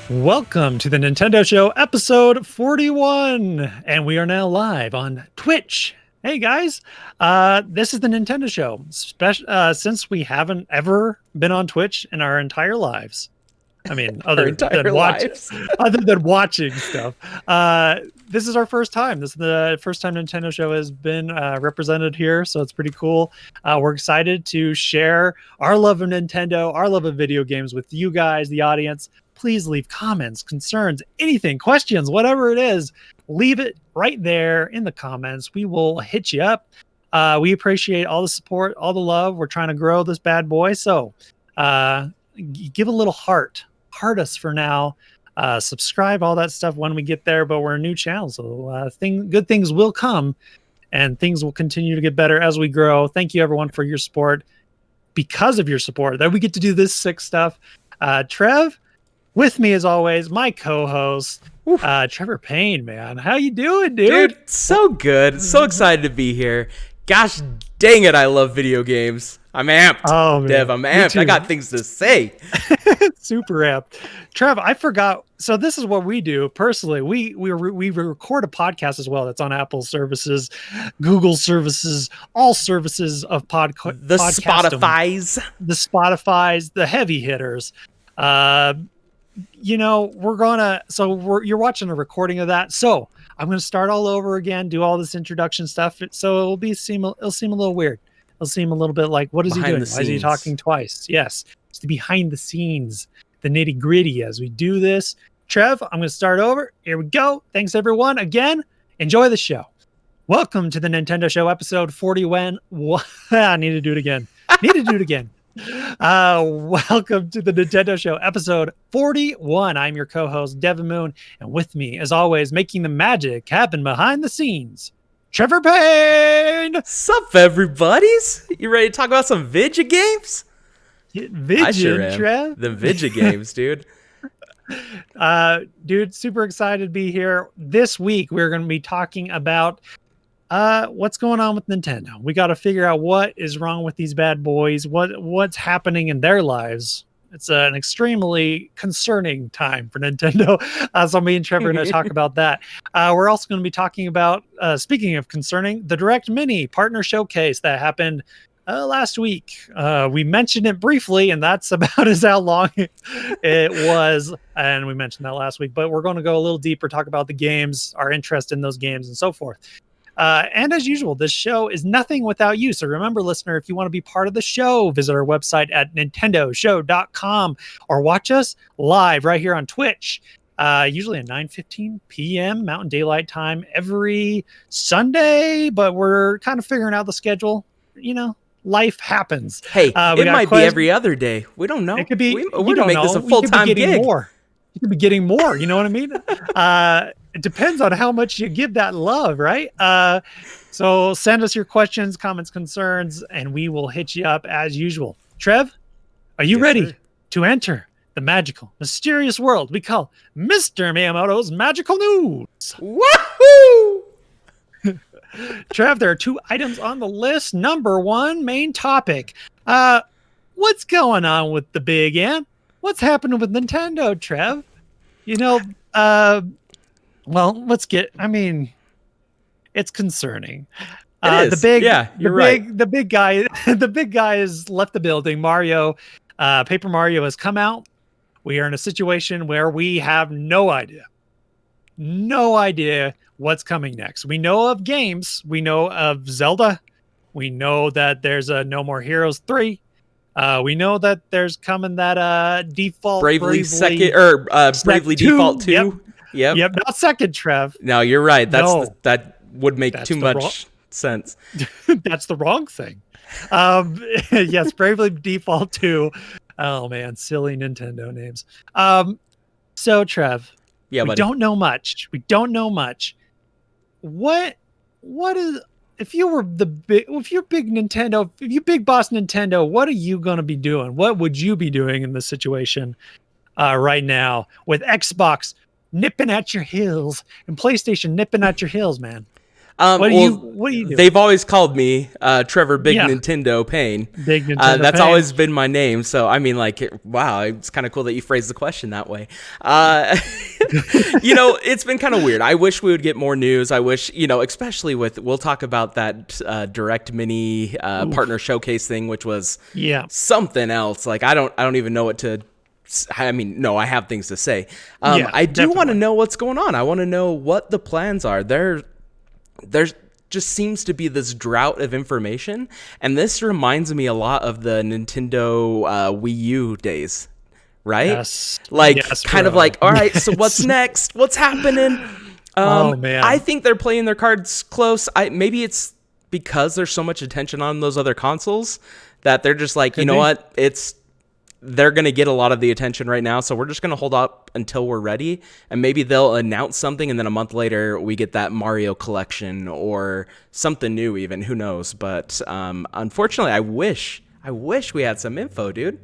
Welcome to the Nintendo Show, episode 41, and we are now live on Twitch. Hey guys, this is the Nintendo Show, since we haven't ever been on Twitch in our entire lives. I mean, other than watching stuff. This is our first time. This is the first time Nintendo Show has been represented here, so it's pretty cool. We're excited to share our love of Nintendo, our love of video games with you guys, the audience. Please leave comments, concerns, anything, questions, whatever it is. Leave it right there in the comments. We will hit you up. We appreciate all the support, all the love. We're trying to grow this bad boy. So give a little heart us for now. Subscribe, all that stuff when we get there. But we're a new channel, so good things will come, and things will continue to get better as we grow. Thank you, everyone, for your support. Because of your support, that we get to do this sick stuff. Trev, with me as always, my co-host, Trevor Payne, man. How you doing, dude? Dude, so good. So excited to be here. Gosh dang it, I love video games. I'm amped. Oh, man. Dev, I'm amped. I got things to say. Super amped. Trev, I forgot. So this is what we do personally. We record a podcast as well that's on Apple services, Google services, all services of podcasting. The Spotify's, the heavy hitters. You're watching a recording of that. So I'm going to start all over again, do all this introduction stuff. So it'll seem a little weird. It'll seem a little bit like, what is he doing? Why is he talking twice? Yes. It's the behind the scenes, the nitty gritty as we do this. Trev, I'm going to start over. Here we go. Thanks everyone. Again, enjoy the show. Welcome to the Nintendo Show, episode 41. I need to do it again. Welcome to the Nintendo Show, episode 41. I'm your co-host, Devin Moon, and with me, as always, making the magic happen behind the scenes, Trevor Payne. Sup, everybody's? You ready to talk about some Vidya games? I sure am. Trev? The Vidya games, dude. Dude, super excited to be here. This week, we're going to be talking about what's going on with Nintendo. We got to figure out what is wrong with these bad boys, what's happening in their lives. It's an extremely concerning time for Nintendo. So me and Trevor are going to talk about that. We're also going to be talking about, speaking of concerning, the Direct Mini Partner Showcase that happened last week. We mentioned it briefly, and that's about as how long it was. And we mentioned that last week, but we're going to go a little deeper, talk about the games, our interest in those games, and so forth. And as usual, this show is nothing without you. So remember, listener, if you want to be part of the show, visit our website at nintendoshow.com or watch us live right here on Twitch, usually at 9:15 p.m. Mountain Daylight Time every Sunday. But we're kind of figuring out the schedule. You know, life happens. Hey, it might be every other day. We don't know. It could be. We're going to make this a full-time gig. You could be getting more. You know what I mean? It depends on how much you give that love, right? So send us your questions, comments, concerns, and we will hit you up as usual. Trev, are you ready to enter the magical, mysterious world we call Mr. Miyamoto's Magical News? Woohoo! Trev, there are 2 items on the list. Number 1, main topic. What's going on with the big N? What's happening with Nintendo, Trev? You know, well, it's concerning. It is. The big guy has left the building. Paper Mario has come out. We are in a situation where we have no idea what's coming next. We know of games. We know of Zelda. We know that there's a No More Heroes 3. We know that there's coming that default Bravely Default 2. Yep, not second, Trev. No, you're right. That would make too much sense. That's the wrong thing. Yes, Bravely Default 2. Oh man, silly Nintendo names. So Trev, Yeah, we buddy. don't know much. We don't know much. What is if you were if you're big Nintendo, if you big boss Nintendo, what are you gonna be doing? What would you be doing in this situation right now with Xbox nipping at your heels and PlayStation nipping at your heels, man? Well, What do you do? they've always called me Trevor Big Yeah, Nintendo Pain. big Nintendo That's pain. always been my name. So I mean, like, wow, it's kind of cool that you phrased the question that way. Uh, it's been kind of weird. I wish we would get more news. I wish, especially with we'll talk about that Direct Mini partner showcase thing, which was Yeah. something else. Like I don't even know what to. I mean, no, I have things to say. Yeah, I do want to definitely. know what's going on. I want to know what the plans are. There's just seems to be this drought of information, and this reminds me a lot of the Nintendo Wii U days, right? Yes. Like, Yes, kind of bro. like, all right, so what's Yes. next? What's happening? Oh I man. think they're playing their cards close. Maybe it's because there's so much attention on those other consoles that they're just like, you Could know be. what? They're going to get a lot of the attention right now. So we're just going to hold up until we're ready. And maybe they'll announce something. And then a month later, we get that Mario collection or something new even. Who knows? But unfortunately, I wish we had some info, dude.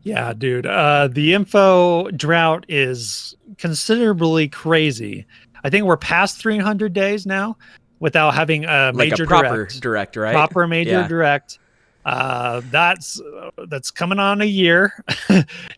Yeah, dude. The info drought is considerably crazy. I think we're past 300 days now without having a Like a major proper direct. direct, right? Proper major Yeah, direct. That's coming on a year.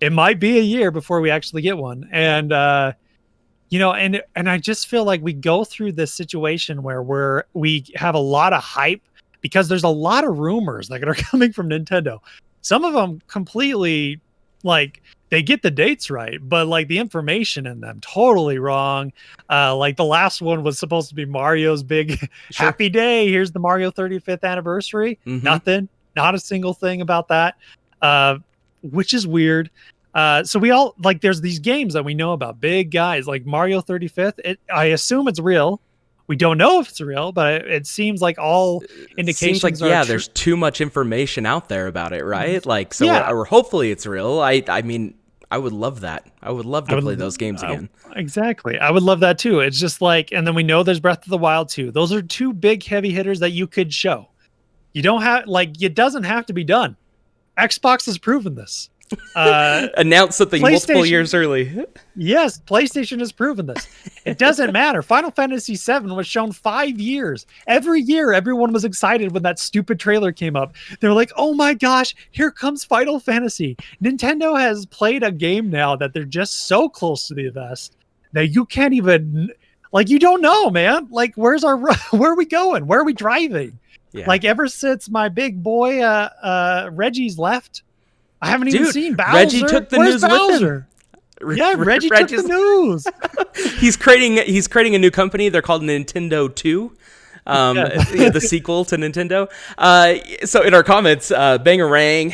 It might be a year before we actually get one. And and I just feel like we go through this situation where we have a lot of hype because there's a lot of rumors that are coming from Nintendo. Some of them completely like they get the dates right, but like the information in them totally wrong. Like the last one was supposed to be Mario's big sure. happy day. Here's the Mario 35th anniversary. Mm-hmm. Nothing, not a single thing about that, uh, which is weird. So we all like there's these games that we know about, big guys like Mario 35th. I assume it's real. We don't know if it's real, but it seems like all Seems like, indications are yeah, true. there's too much information out there about it, right? Like, so Yeah, or hopefully it's real. I mean, I would love that. I would love I to would play those games again. exactly. I would love that too. It's just like, and then we know there's Breath of the Wild too. Those are two big heavy hitters that you could show. You don't have like it doesn't have to be done. Xbox has proven this. Uh, Announce something multiple PlayStation years early. Yes, PlayStation has proven this. It doesn't matter. Final Fantasy VII was shown 5 years. Every year, everyone was excited when that stupid trailer came up. They're like, oh my gosh, here comes Final Fantasy. Nintendo has played a game now that they're just so close to the vest that you can't even, like, you don't know, man. Like, where are we going? Where are we driving? Yeah. Like, ever since my big boy, Reggie's left, I haven't even Dude, seen Bowser. Reggie took the Where's news with him. Bowser? Yeah, Reggie took the Reggie's news. he's creating a new company. They're called Nintendo 2. Yeah. The sequel to Nintendo. So in our comments, Bangarang,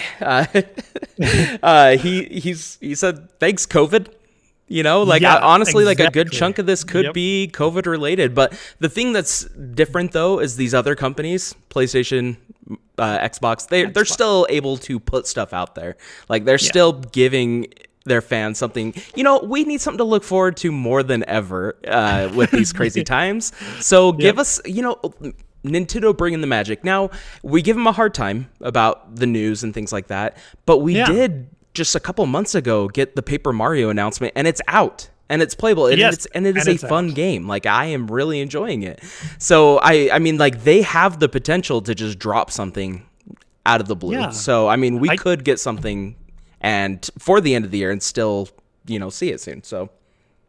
he said thanks COVID. Like Yeah, honestly, like a good exactly. chunk of this could Yep. be COVID related. But the thing that's different though is these other companies, PlayStation, Xbox, they're still able to put stuff out there. Like they're Yeah. still giving their fans something. We need something to look forward to more than ever with these crazy times. So give Yep. us, Nintendo bringing the magic. Now, we give them a hard time about the news and things like that, but we Yeah. did just a couple months ago get the Paper Mario announcement, and it's out. And it's playable, and Yes, it is and a it's fun out. game. Like I am really enjoying it. So I mean, like they have the potential to just drop something out of the blue. Yeah. So I mean, we I could get something, and for the end of the year, and still see it soon. So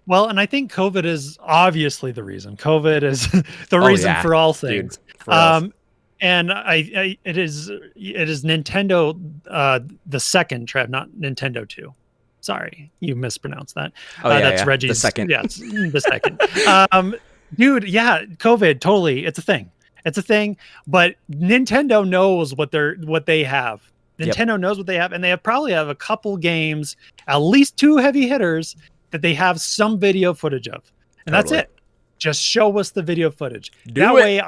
Well, and I think COVID is obviously the reason. COVID is the oh reason yeah, for all dude, things. for us. And it is Nintendo the second, Trev, not Nintendo 2. Sorry, you mispronounced that. Oh yeah, That's yeah, the Reggie's. second. Yeah, it's the second. Dude, yeah, COVID, totally. It's a thing. It's a thing. But Nintendo knows what they have. Yep. Nintendo knows what they have, and they probably have a couple games, at least two heavy hitters that they have some video footage of, and that's Totally. it. Just show us the video footage. Do That it. way,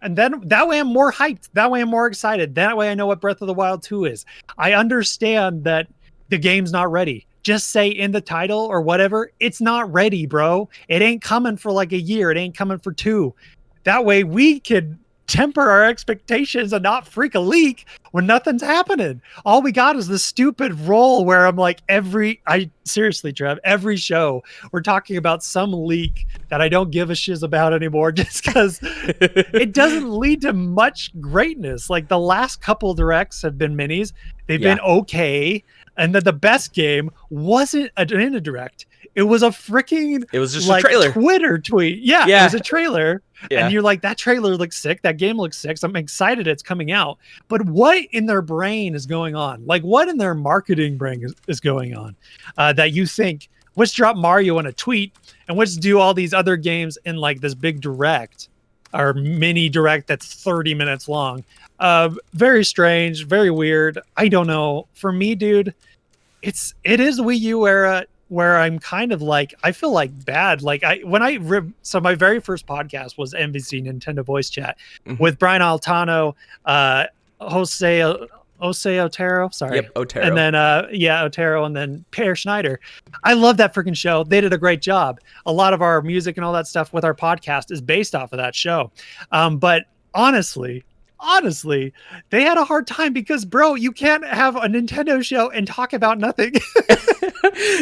And then that way I'm more hyped. That way I'm more excited. That way I know what Breath of the Wild 2 is. I understand that the game's not ready. Just say in the title or whatever, it's not ready, bro. It ain't coming for like a year. It ain't coming for 2. That way we could temper our expectations and not freak a leak when nothing's happening. All we got is this stupid roll where I'm like, seriously, Trev, every show we're talking about some leak that I don't give a shiz about anymore just because it doesn't lead to much greatness. Like the last couple directs have been minis. They've been okay. And then the best game wasn't in a direct. It was a freaking it was just a trailer. Twitter tweet. Yeah, it was a trailer. Yeah. And you're like, that trailer looks sick. That game looks sick. So I'm excited it's coming out. But what in their brain is going on? Like, what in their marketing brain is going on that you think, let's drop Mario in a tweet and let's do all these other games in like this big direct or mini direct that's 30 minutes long. Very strange, very weird. I don't know. For me, dude, it is the Wii U era where I'm kind of like, I feel like bad. Like so my very first podcast was MVC Nintendo Voice Chat with Brian Altano, Jose Otero, sorry. Yep, Otero. And then, Otero, and then Per Schneider. I love that freaking show. They did a great job. A lot of our music and all that stuff with our podcast is based off of that show. But honestly, they had a hard time because, bro, you can't have a Nintendo show and talk about nothing.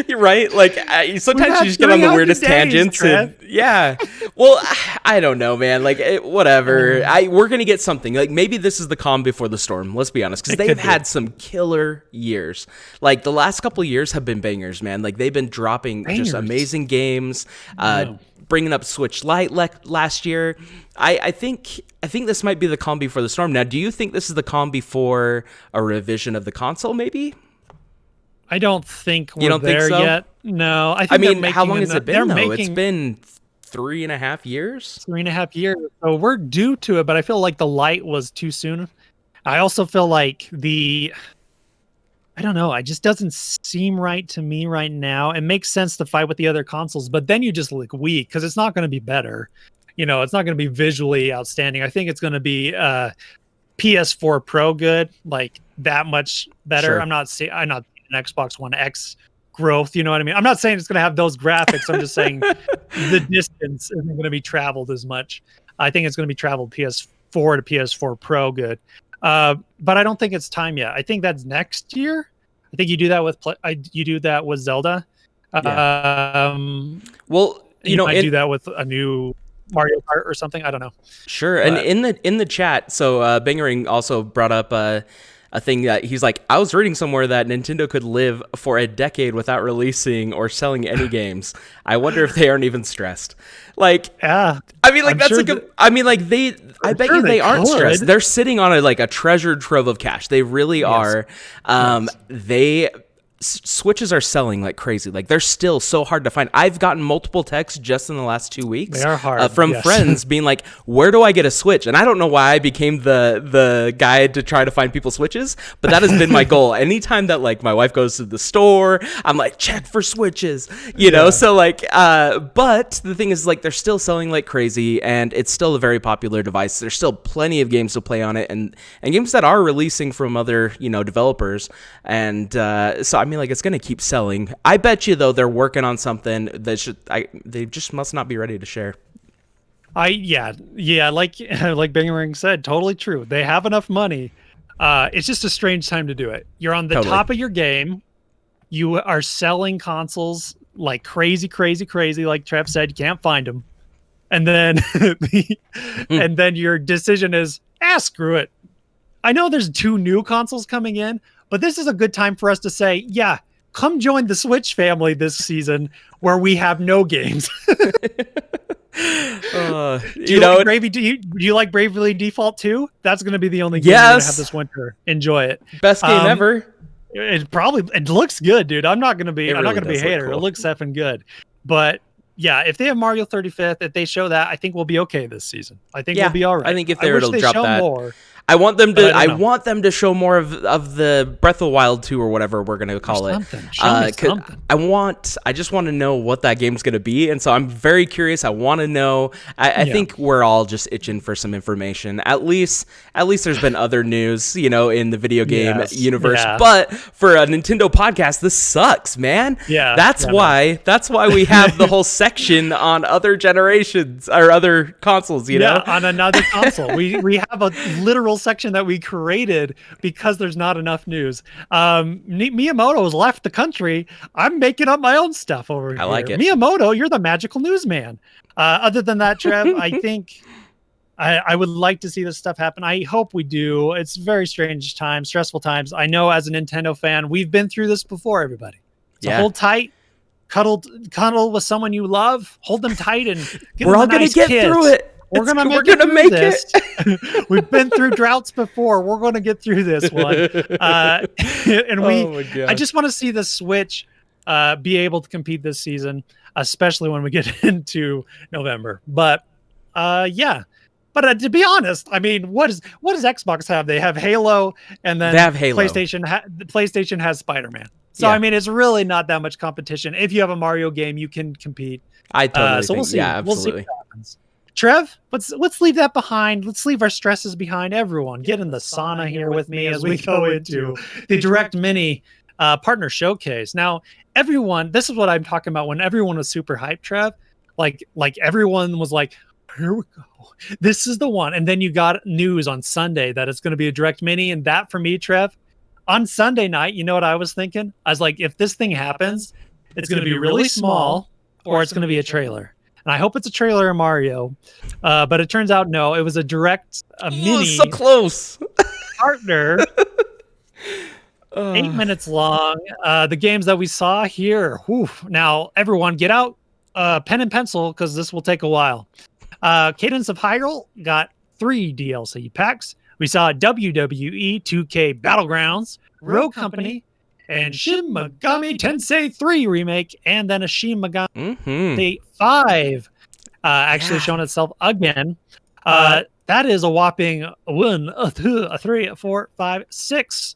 You're right. Like sometimes you just get on the weirdest tangents. And, yeah. Well, I don't know, man. Like whatever. We're gonna get something. Like maybe this is the calm before the storm. Let's be honest, because they've had some killer years. Like the last couple of years have been bangers, man. Like they've been dropping just amazing games. Bringing up Switch Lite last year. I think this might be the calm before the storm. Now, do you think this is the calm before a revision of the console? Maybe. I don't think we're there yet. No, I mean, how long has it been though? It's been 3.5 years. 3.5 years. So we're due to it, but I feel like the Lite was too soon. I also feel like I don't know. It just doesn't seem right to me right now. It makes sense to fight with the other consoles, but then you just look weak because it's not going to be better. You know, it's not going to be visually outstanding. I think it's going to be PS4 Pro good, like that much better. Sure. I'm not seeing an Xbox One X growth. You know what I mean? I'm not saying it's going to have those graphics. I'm just saying the distance isn't going to be traveled as much. I think it's going to be traveled PS4 to PS4 Pro good. But I don't think it's time yet. I think that's next year. I think you do that with Zelda. Yeah. Well, you know, I do that with a new Mario Kart or something. I don't know. Sure. But, and in the chat, so Bingering also brought up a thing that he's like, I was reading somewhere that Nintendo could live for a decade without releasing or selling any games. I wonder if they aren't even stressed. Like, yeah. I mean, like, I bet you they aren't stressed. They're sitting on a treasure trove of cash. They really are. Switches are selling like crazy. Like they're still so hard to find. I've gotten multiple texts just in the last 2 weeks. They are hard from friends being like, "Where do I get a Switch?" And I don't know why I became the guy to try to find people Switches, but that has been my goal. Anytime that like my wife goes to the store, I'm like, check for Switches, you know. So like, but the thing is, like, they're still selling like crazy, and it's still a very popular device. There's still plenty of games to play on it, and games that are releasing from other developers, and so I mean, like, it's gonna keep selling. I bet you though they're working on something that they just must not be ready to share. Like Bingering said, totally true. They have enough money. It's just a strange time to do it. You're on the top of your game. You are selling consoles like crazy. Like Trev said, you can't find them. And then and then your decision is, screw it. I know there's 2 new consoles coming in, but this is a good time for us to say, yeah, come join the Switch family this season where we have no games. Do you like Bravely Default 2? That's going to be the only game you're going to have this winter. Enjoy it. Best game ever. It looks good, dude. I'm not going to be a hater. Cool. It looks effing good. But yeah, if they have Mario 35th, if they show that, I think we'll be okay this season. I think we'll be all right. I think if they were to drop that, more. I want them but I to. don't I know. want them to show more of the Breath of the Wild 2 or whatever we're gonna Or call it. something. Show me 'Cause something. I just want to know what that game's gonna be, and so I'm very curious. I want to know. I Yeah. think we're all just itching for some information. At least there's been other news, in the video game Yes. universe. Yeah. But for a Nintendo podcast, this sucks, man. Yeah. That's Yeah, man. why. That's why we have the whole section on other generations or other consoles. Yeah, on another console. We have a literal section that we created because there's not enough news. Miyamoto has left the country. I'm making up my own stuff over I here. like it. Miyamoto, you're the magical newsman. Other than that, Trev, I think I would like to see this stuff happen. I hope we do. It's very strange times, stressful times. I know as a Nintendo fan, we've been through this before, everybody. So Yeah. hold tight, cuddle with someone you love, hold them tight, and give We're them all a gonna nice get kiss. through it. We're gonna make it. We've been through droughts before. We're gonna get through this one. And Oh my God. I just want to see the Switch be able to compete this season, especially when we get into November. But yeah. But to be honest, I mean, what does Xbox have? They have Halo, and then They have Halo. PlayStation has Spider-Man. So Yeah. I mean, it's really not that much competition. If you have a Mario game, you can compete. I totally So think. we'll see. Yeah, We'll see absolutely. what happens. Trev, let's leave that behind. Let's leave our stresses behind. Everyone, get in the sauna here with me as we go into the Direct Mini partner showcase. Now, everyone, this is what I'm talking about. When everyone was super hyped, Trev, like everyone was like, "Here we go. This is the one." And then you got news on Sunday that it's going to be a Direct Mini, and that for me, Trev, on Sunday night, you know what I was thinking? I was like, if this thing happens, it's going to be really small, or it's going to be a trailer. And I hope it's a trailer of Mario. But it turns out, no, it was a mini so close. partner, 8 minutes long. The games that we saw here. Whew. Now, everyone, get out pen and pencil because this will take a while. Cadence of Hyrule got 3 DLC packs. We saw WWE 2K Battlegrounds, Rogue Company, and Shin Megami Tensei 3 remake, and then a Shin Megami Tensei 5 actually shown itself again. That is a whopping 1, 2, 3, 4, 5, 6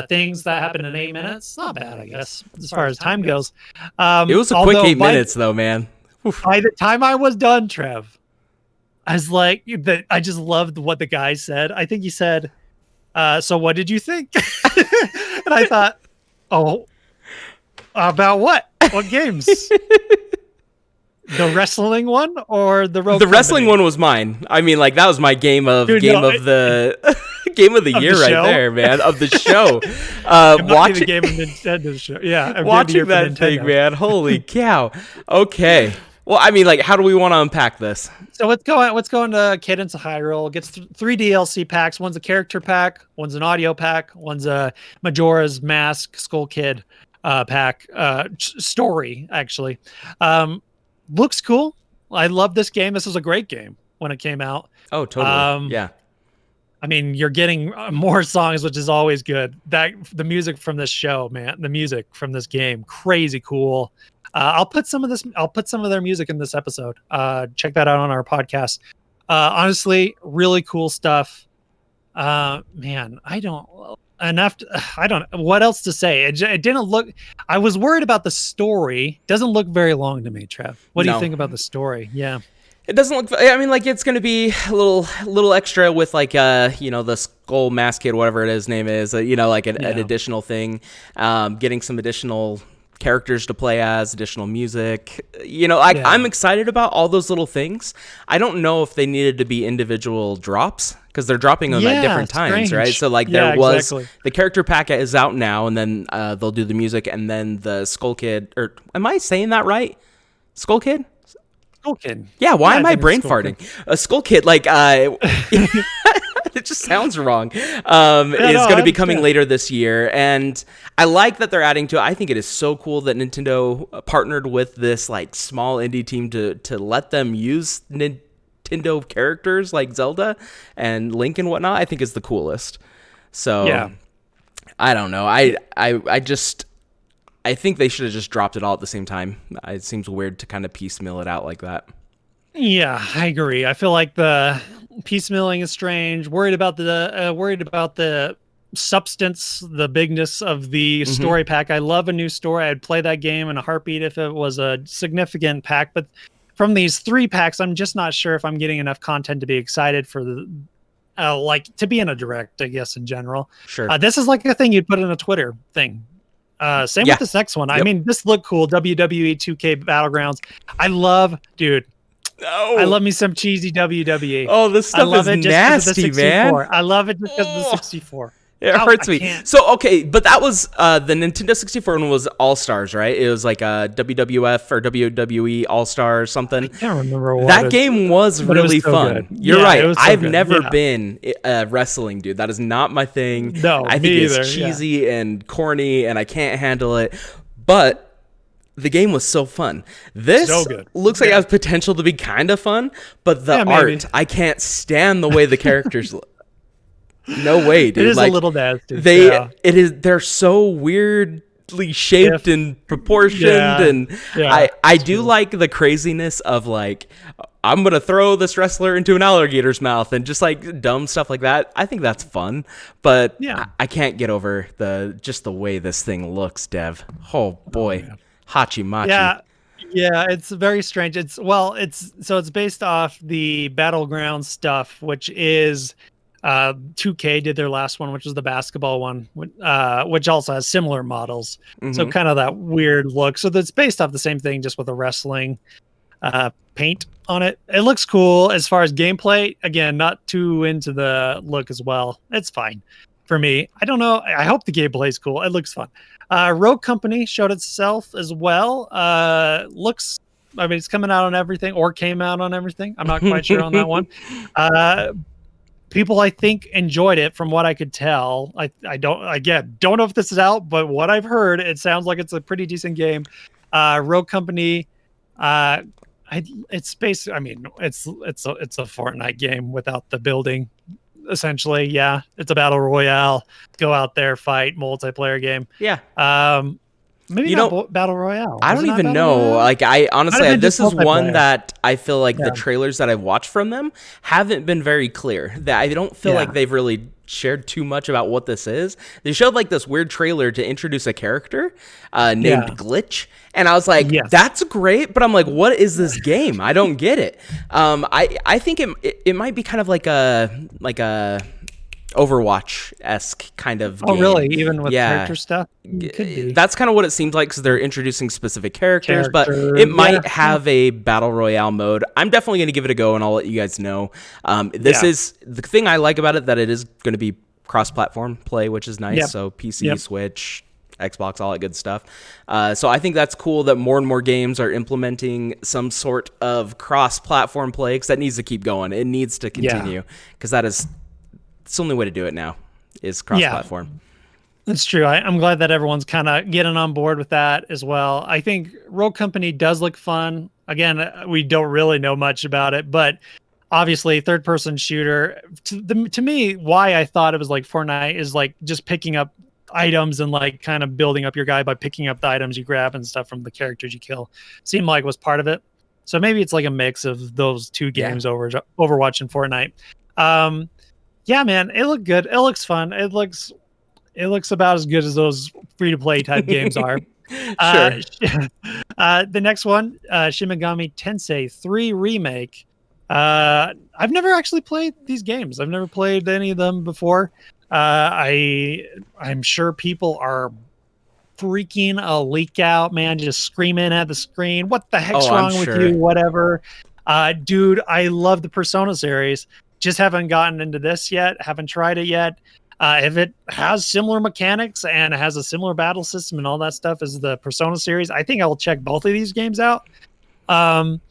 things that happened in 8 minutes. Not bad, I guess, as far as time goes. It was a quick 8 minutes, though, man. By the time I was done, Trev, I was like, I just loved what the guy said. I think he said, so what did you think? And I thought, oh, about what? What games? The wrestling one or the Rogue The wrestling Company? one was mine. I mean, like that was my game of Dude, the game of the Of year the right show? there, man. Of the show. It might be the Watching game of Nintendo show. Yeah, of game of the year watching for that thing, Nintendo. man. Holy cow. Okay. Well, I mean, like, how do we want to unpack this? So let's go into Cadence of Hyrule. It gets 3 DLC packs. One's a character pack, one's an audio pack, one's a Majora's Mask Skull Kid pack story, actually. Looks cool. I love this game. This was a great game when it came out. Oh, totally. Yeah. I mean, you're getting more songs, which is always good. The music from this show, man, the music from this game, crazy cool. I'll put some of their music in this episode. Check that out on our podcast. Honestly, really cool stuff. Man, I don't know what else to say. It didn't look. I was worried about the story. Doesn't look very long to me, Trev. What do you No. think about the story? Yeah. It doesn't look. I mean, like it's gonna be a little extra with like the skull mask kid, whatever his name is. Like an additional thing. Getting some additional characters to play as, additional music. I'm excited about all those little things. I don't know if they needed to be individual drops because they're dropping them at different times, right? So like there was exactly. the character pack is out now, and then they'll do the music, and then the Skull Kid. Or am I saying that right? Skull Kid. Skull Kid. Yeah, why am I think it's brain Skull farting? Kid. A Skull Kid, like, it just sounds wrong, is going to be coming later this year. And I like that they're adding to it. I think it is so cool that Nintendo partnered with this, like, small indie team to let them use Nintendo characters like Zelda and Link and whatnot. I think is the coolest. So, Yeah. I don't know. I think they should have just dropped it all at the same time. It seems weird to kind of piecemeal it out like that. Yeah, I agree. I feel like the piecemealing is strange. Worried about the substance, the bigness of the Hmm. story pack. I love a new story. I'd play that game in a heartbeat if it was a significant pack. But from these 3 packs, I'm just not sure if I'm getting enough content to be excited for the like to be in a direct, I guess, in general. Sure. This is like a thing you'd put in a Twitter thing. Same with Yeah. this next one. I Yep. mean, this looked cool. WWE 2K Battlegrounds. I love, dude. I No. love me some cheesy WWE. Oh, this I stuff love is it just because of the nasty, man. 64. I love it just because of the Oh. 64. It How I hurts me. can't. So okay, but that was the Nintendo 64 one was All Stars, right? It was like a WWF or WWE All Star I something. can't remember what That it's, game was but it was really so good. fun. You're Yeah, it right. was so I've good. never Yeah. been a wrestling dude. That is not my thing. No, I think me it's either. Yeah. cheesy and corny, and I can't handle it. But the game was so fun. So This good. looks like it Yeah. has potential to be kind of fun, but the Yeah, maybe. art, I can't stand the way the characters look. No way, It dude. is a Like little nasty. Yeah. they're so weirdly shaped If and proportioned, yeah. and Yeah. I It's do true. like the craziness of like I'm gonna throw this wrestler into an alligator's mouth and just like dumb stuff like that. I think that's fun, but Yeah. I can't get over the way this thing looks, Dev. Oh Oh boy, man. hachi machi. Yeah. Yeah, it's very strange. It's based off the Battleground stuff, which is 2K did their last one, which was the basketball one, which also has similar models. So Hmm. kind of that weird look. So that's based off the same thing, just with a wrestling paint on it. It looks cool as far as gameplay. Again, not too into the look as well. It's fine for me. I don't know. I hope the gameplay is cool. It looks fun. Rogue Company showed itself as well. Looks. I mean, it's coming out on everything or came out on everything. I'm not quite sure on that one. Uh, People I think enjoyed it from what I could tell. I don't know if this is out, but what I've heard, it sounds like it's a pretty decent game. Rogue Company, uh, it's basically, I mean, it's a Fortnite game without the building. Essentially, yeah, it's a battle royale. Go out there, fight, multiplayer game. Yeah, Um, maybe you not know, battle royale. I Was it don't not even battle know. royale? Like, I Might honestly, have been just this is one multiplayer. that I feel like the Yeah, trailers that I've watched from them haven't been very clear. That I don't feel yeah, like they've really shared too much about what this is. They showed like this weird trailer to introduce a character named yeah. Glitch, and I was like, Yes. "That's great," but I'm like, "What is this game? I don't get it." I think it might be kind of like a Overwatch-esque kind of Oh, game. really? Even with Yeah, character stuff, could be that's kind of what it seems like because they're introducing specific characters, but character. it Yeah, might have a battle royale mode. I'm definitely going to give it a go, and I'll let you guys know. This yeah. is the thing I like about it, that it is going to be cross-platform play, which is nice. Yep. So PC, Yep. Switch, Xbox, all that good stuff. So I think that's cool that more and more games are implementing some sort of cross-platform play, because that needs to keep going. It needs to Yeah. continue, because it's the only way to do it now is Yeah. cross-platform. That's true. I'm glad that everyone's kind of getting on board with that as well. I think Rogue Company does look fun. Again, we don't really know much about it, but obviously, third-person shooter. To me, why I thought it was like Fortnite is like just picking up items and like kind of building up your guy by picking up the items you grab and stuff from the characters you kill. Seemed like was part of it. So maybe it's like a mix of those two Yeah. games, Overwatch and Fortnite. Um, yeah, man, it looked good. It looks fun. It looks about as good as those free to play type games are. Sure. Uh, the next one, Shin Megami Tensei 3 Remake. I've never actually played these games. I've never played any of them before. I'm sure people are freaking a leak out, man, just screaming at the screen. What the heck's Oh, I'm wrong with sure. you? Whatever. Dude, I love the Persona series. Just haven't gotten into this yet. Haven't tried it yet. If it has similar mechanics and has a similar battle system and all that stuff as the Persona series, I think I will check both of these games out. Um,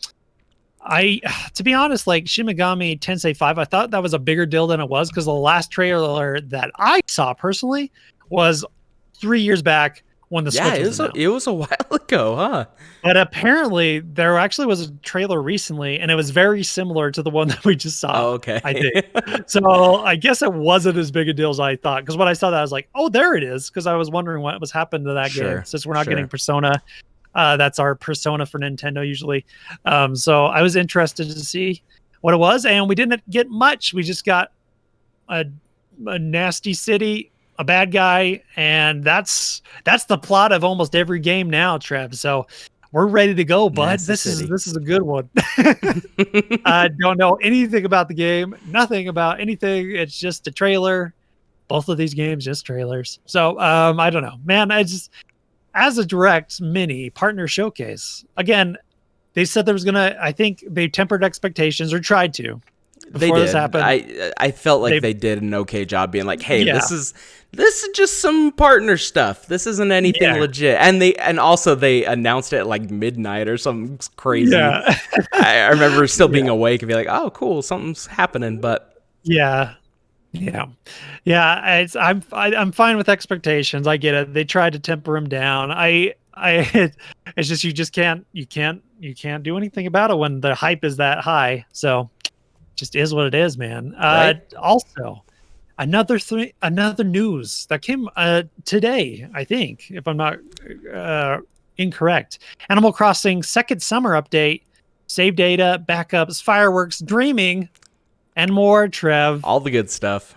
I, to be honest, like Shin Megami Tensei 5, I thought that was a bigger deal than it was because the last trailer that I saw personally was 3 years back when the Yeah, Switch was announced. it was a while ago, huh? But apparently, there actually was a trailer recently, and it was very similar to the one that we just saw. Oh, okay. I think so. I guess it wasn't as big a deal as I thought. Because when I saw that, I was like, "Oh, there it is." Because I was wondering what was happening to that game. Sure, Since we're not getting sure. Persona, that's our Persona for Nintendo usually. So I was interested to see what it was, and we didn't get much. We just got a, a nasty city, a bad guy, and that's the plot of almost every game now, Trev. So we're ready to go, bud. Nasty This is City. this is a good one. I don't know anything about the game, nothing about anything. It's just a trailer. Both of these games just trailers. So I don't know, man. I just as a direct mini partner showcase again. They said there was gonna. I think they tempered expectations or tried to They before this did. happened. I felt like They they did an okay job being like, hey, yeah this is just some partner stuff. This isn't anything yeah legit. And also they announced it at like midnight or something crazy. yeah I remember still being yeah awake and be like, oh, cool, something's happening. But yeah. Yeah, yeah. I'm fine with expectations. I get it. They tried to temper them down. It's just you can't do anything about it when the hype is that high. So, just is what it is, man. right, Also, another news that came today. I think, if I'm not incorrect, Animal Crossing second summer update, save data, backups, fireworks, dreaming, and more. Trev, all the good stuff.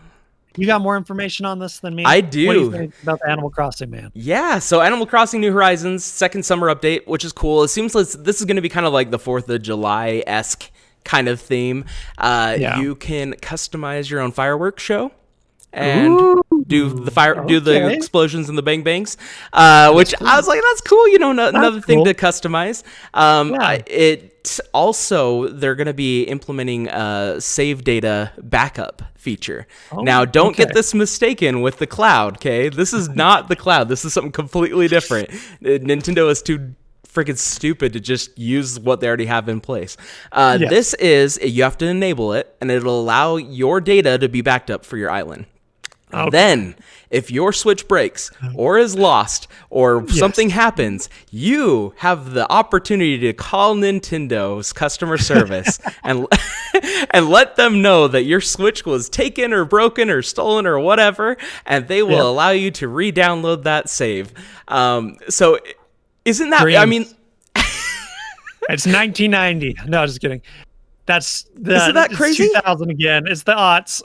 you got more information on this than me? I What do you do. think about the Animal Crossing, man? Yeah, so Animal Crossing New Horizons second summer update, which is cool. It seems like this is going to be kind of like the 4th of July esque kind of theme. Yeah. You can customize your own fireworks show and Ooh, do the okay. explosions and the bang bangs, which I was like, that's cool. Another That's thing to cool. customize. Yeah. It also they're going to be implementing a save data backup feature. Now, Oh, don't okay. get this mistaken with the cloud. Okay, this is not the cloud. This is something completely different. Nintendo is too freaking stupid to just use what they already have in place. Yes. This is you have to enable it, and it'll allow your data to be backed up for your island. Okay. Then, if your Switch breaks or is lost or Yes. something happens, you have the opportunity to call Nintendo's customer service and and let them know that your Switch was taken or broken or stolen or whatever, and they will Yep. allow you to re-download that save. So, isn't that? I mean, Dreams. It's 1990. No, just kidding. isn't that It's crazy? 2000 again. It's the aughts.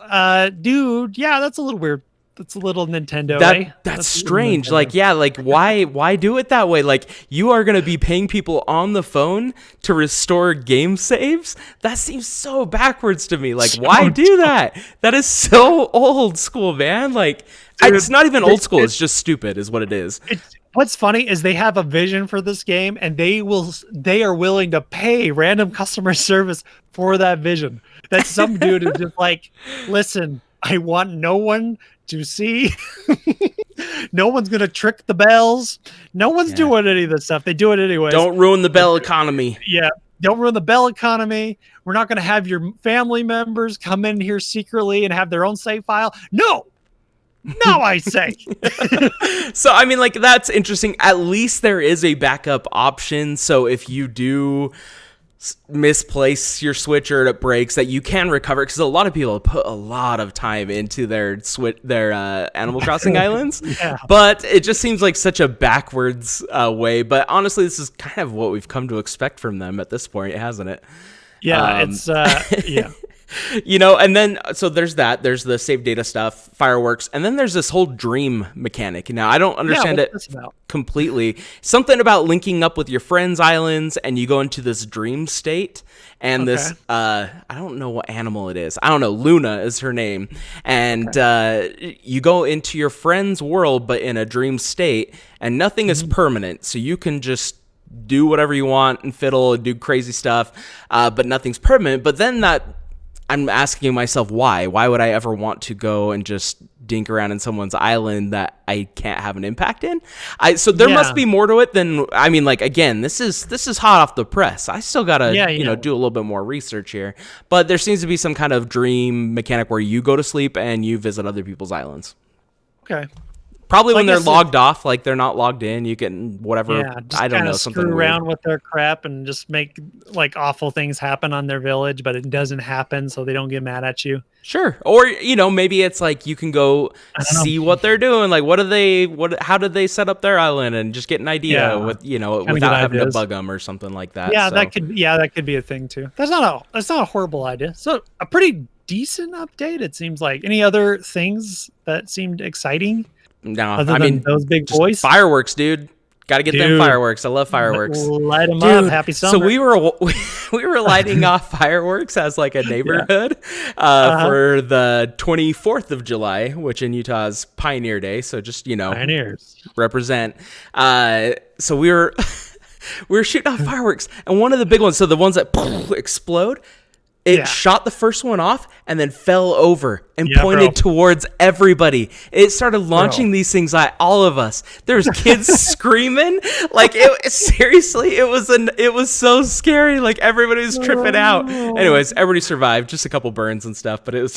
Dude, yeah, that's a little weird. That's a little Nintendo, eh? That's A little strange. Nintendo. Like, yeah, like why do it that way? Like, you are gonna be paying people on the phone to restore game saves? That seems so backwards to me. Like, So why do dumb. that? That is so old school, man. Like, Dude, it's not even it- old school. it- It's just stupid, is what it is. What's funny is they have a vision for this game, and they are willing to pay random customer service for that vision. That some dude is just like, listen, I want no one to see. No one's gonna trick the bells. No one's Yeah. doing any of this stuff. They do it anyways. Don't ruin the Bell economy. Yeah. Don't ruin the bell economy. We're not going to have your family members come in here secretly and have their own save file. No, I say. So I mean, like, that's interesting. At least there is a backup option. So if you do misplace your Switch or it breaks, that you can recover, because a lot of people put a lot of time into their Animal Crossing islands. Yeah. But it just seems like such a backwards way. But honestly, this is kind of what we've come to expect from them at this point, hasn't it? Yeah, it's yeah. And then so there's the save data stuff, fireworks, and then there's this whole dream mechanic. Now, I don't understand what's it this about? completely. Something about linking up with your friends' islands, and you go into this dream state, and this I don't know what animal it is. I don't know. Luna is her name, and you go into your friend's world, but in a dream state, and nothing is permanent, so you can just do whatever you want and fiddle and do crazy stuff, but nothing's permanent. But then I'm asking myself, why? Why would I ever want to go and just dink around in someone's island that I can't have an impact in? So there must be more to it than, I mean, like, again, this is hot off the press. I still gotta, do a little bit more research here. But there seems to be some kind of dream mechanic where you go to sleep and you visit other people's islands. Okay. Probably So I when they're guess logged off, like they're not logged in, you can whatever. yeah, just I don't kind know, of something screw weird. around with their crap and just make like awful things happen on their village, but it doesn't happen, so they don't get mad at you. Sure. Or, maybe it's like you can go I don't know. see what they're doing. Like, how did they set up their island and just get an idea Yeah, kind of good without having to ideas. bug them or something like that. Yeah, So, that could be a thing too. That's not a horrible idea. So a pretty decent update, it seems like. Any other things that seemed exciting no, other I than mean, those big just boys? fireworks, dude. Got to get them Dude, fireworks. I love fireworks. light them up. Dude, Happy so summer. we were lighting off fireworks as like a Yeah. neighborhood Uh-huh. for the 24th of July, which in Utah is Pioneer Day. So just, Pioneers. represent. So we were we were shooting off fireworks, and one of the big ones, so the ones that explode, it Yeah. shot the first one off and then fell over and Yeah, pointed bro. towards everybody. It started launching these things at all of us. There was kids screaming, like seriously, it was so scary. Like everybody was tripping out. Anyways, everybody survived, just a couple burns and stuff, but it was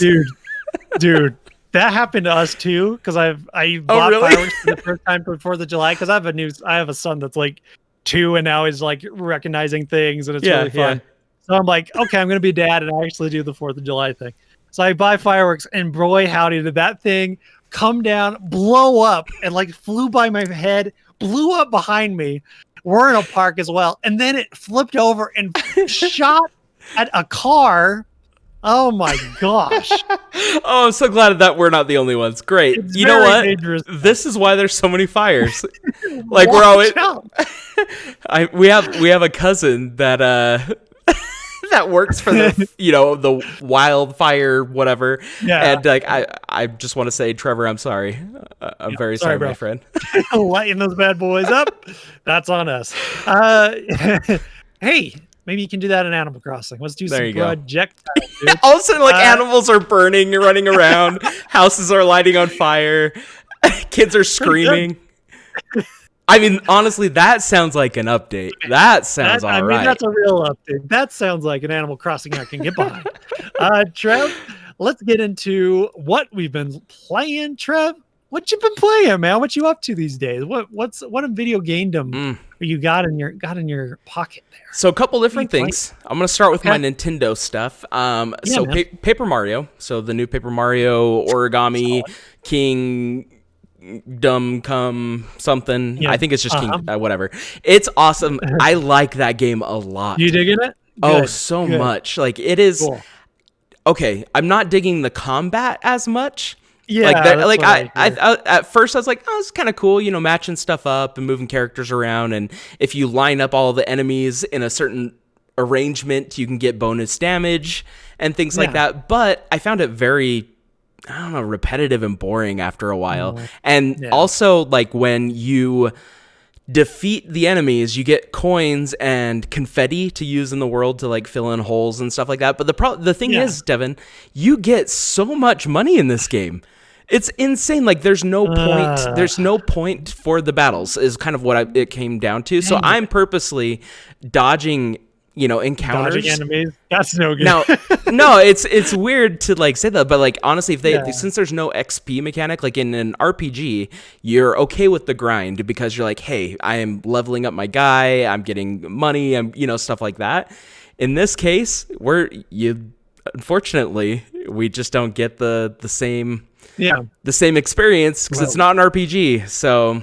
Dude, that happened to us too. Because I bought really? fireworks for the first time for 4th of July. Because I have a son that's like 2 and now he's like recognizing things and it's Yeah, really fun. yeah. So I'm like, okay, I'm gonna be a dad and I actually do the 4th of July thing. So I buy fireworks and boy howdy did that thing come down, blow up, and like flew by my head, blew up behind me. We're in a park as well, and then it flipped over and shot at a car. Oh my gosh. Oh, I'm so glad that we're not the only ones. Great. It's You know very what? dangerous. This is why there's so many fires. Like we're always Watch out. we have a cousin that that works for the the wildfire whatever. Yeah. And like I just want to say, Trevor, I'm sorry. I'm very sorry, bro. my friend. Lighting those bad boys up. That's on us. Hey, maybe you can do that in Animal Crossing. Let's do There some you go. projectiles, dude. All of a sudden, like animals are burning, running around, houses are lighting on fire, kids are screaming. I mean, honestly, that sounds like an update. That sounds all right. That's a real update. That sounds like an Animal Crossing I can get behind. Trev, let's get into what we've been playing. Trev, what you been playing, man? What you up to these days? What in video gamedom you got in your pocket there? So a couple different things. I'm gonna start with my Nintendo stuff. So man. Paper Mario. So the new Paper Mario Origami King. Dumb come something. Yeah. I think it's just King whatever. It's awesome. I like that game a lot. You digging it? Oh, Good, so good. much. Like it is Cool. okay. I'm not digging the combat as much. Yeah, like that's what I hear. at first I was like, oh, it's kind of cool, matching stuff up and moving characters around, and if you line up all the enemies in a certain arrangement, you can get bonus damage and things like that. But I found it very, I don't know, repetitive and boring after a while. And also, like, when you defeat the enemies, you get coins and confetti to use in the world to like fill in holes and stuff like that. But the thing is, Devin, you get so much money in this game. It's insane. Like there's no point. There's no point for the battles is kind of what it came down to. So I'm purposely dodging encounters. Dodging enemies. That's no good. Now, no, it's weird to like say that, but like honestly, if since there's no XP mechanic, like in an RPG, you're okay with the grind because you're like, hey, I am leveling up my guy, I'm getting money, I'm stuff like that. In this case, unfortunately we just don't get the same experience because it's not an RPG. So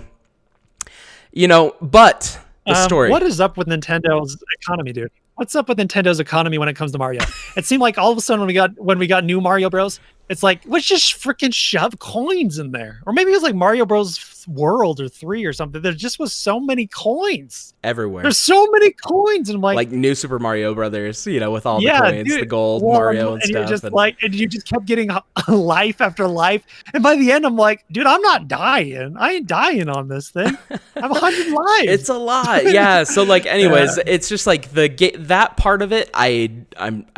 but the story. What is up with Nintendo's economy, dude? What's up with Nintendo's economy when it comes to Mario? It seemed like all of a sudden when we got new Mario Bros, it's like let's just freaking shove coins in there, or maybe it was like Mario Bros World or 3 or something. There just was so many coins everywhere. There's so many coins, and I'm like New Super Mario Brothers, with all the coins, dude, the gold Mario and stuff. You're just and you just kept getting life after life, and by the end, I'm like, dude, I'm not dying. I ain't dying on this thing. I have 100 lives. It's a lot, yeah. So like, anyways, it's just like that part of it. I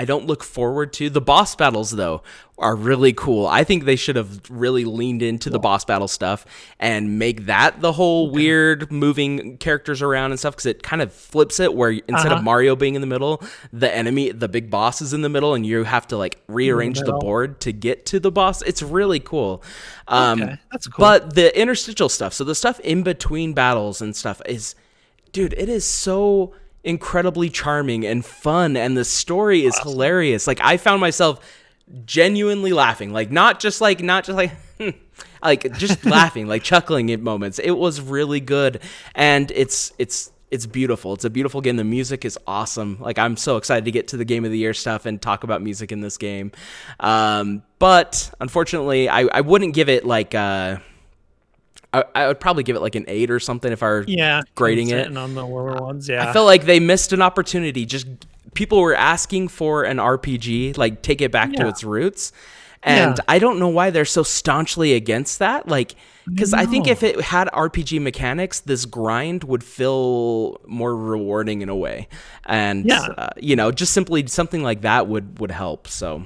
don't look forward to the boss battles though. are really cool. I think they should have really leaned into the Cool. boss battle stuff and make that the whole Okay. weird moving characters around and stuff, because it kind of flips it where instead of Uh-huh. Mario being in the middle, the big boss is in the middle, and you have to like In the rearrange the middle. board to get to the boss. It's really cool. Okay, that's cool. But the interstitial stuff, so the stuff in between battles and stuff is, dude, it is so incredibly charming and fun, and the story is Awesome. hilarious. Like, I found myself genuinely laughing, like not just like like just laughing, like chuckling at moments. It was really good, and it's beautiful. It's a beautiful game. The music is awesome. Like, I'm so excited to get to the game of the year stuff and talk about music in this game. But unfortunately, I wouldn't give it like I would probably give it like an 8 or something if I were Yeah, grading it. sitting on the lower ones. I Yeah. felt like they missed an opportunity. Just people were asking for an RPG, like take it back to Yeah. its roots. Yeah. And I don't know why they're so staunchly against that. Like, because I think if No. it had RPG mechanics, this grind would feel more rewarding in a way. And, Yeah. just simply something like that would help. So,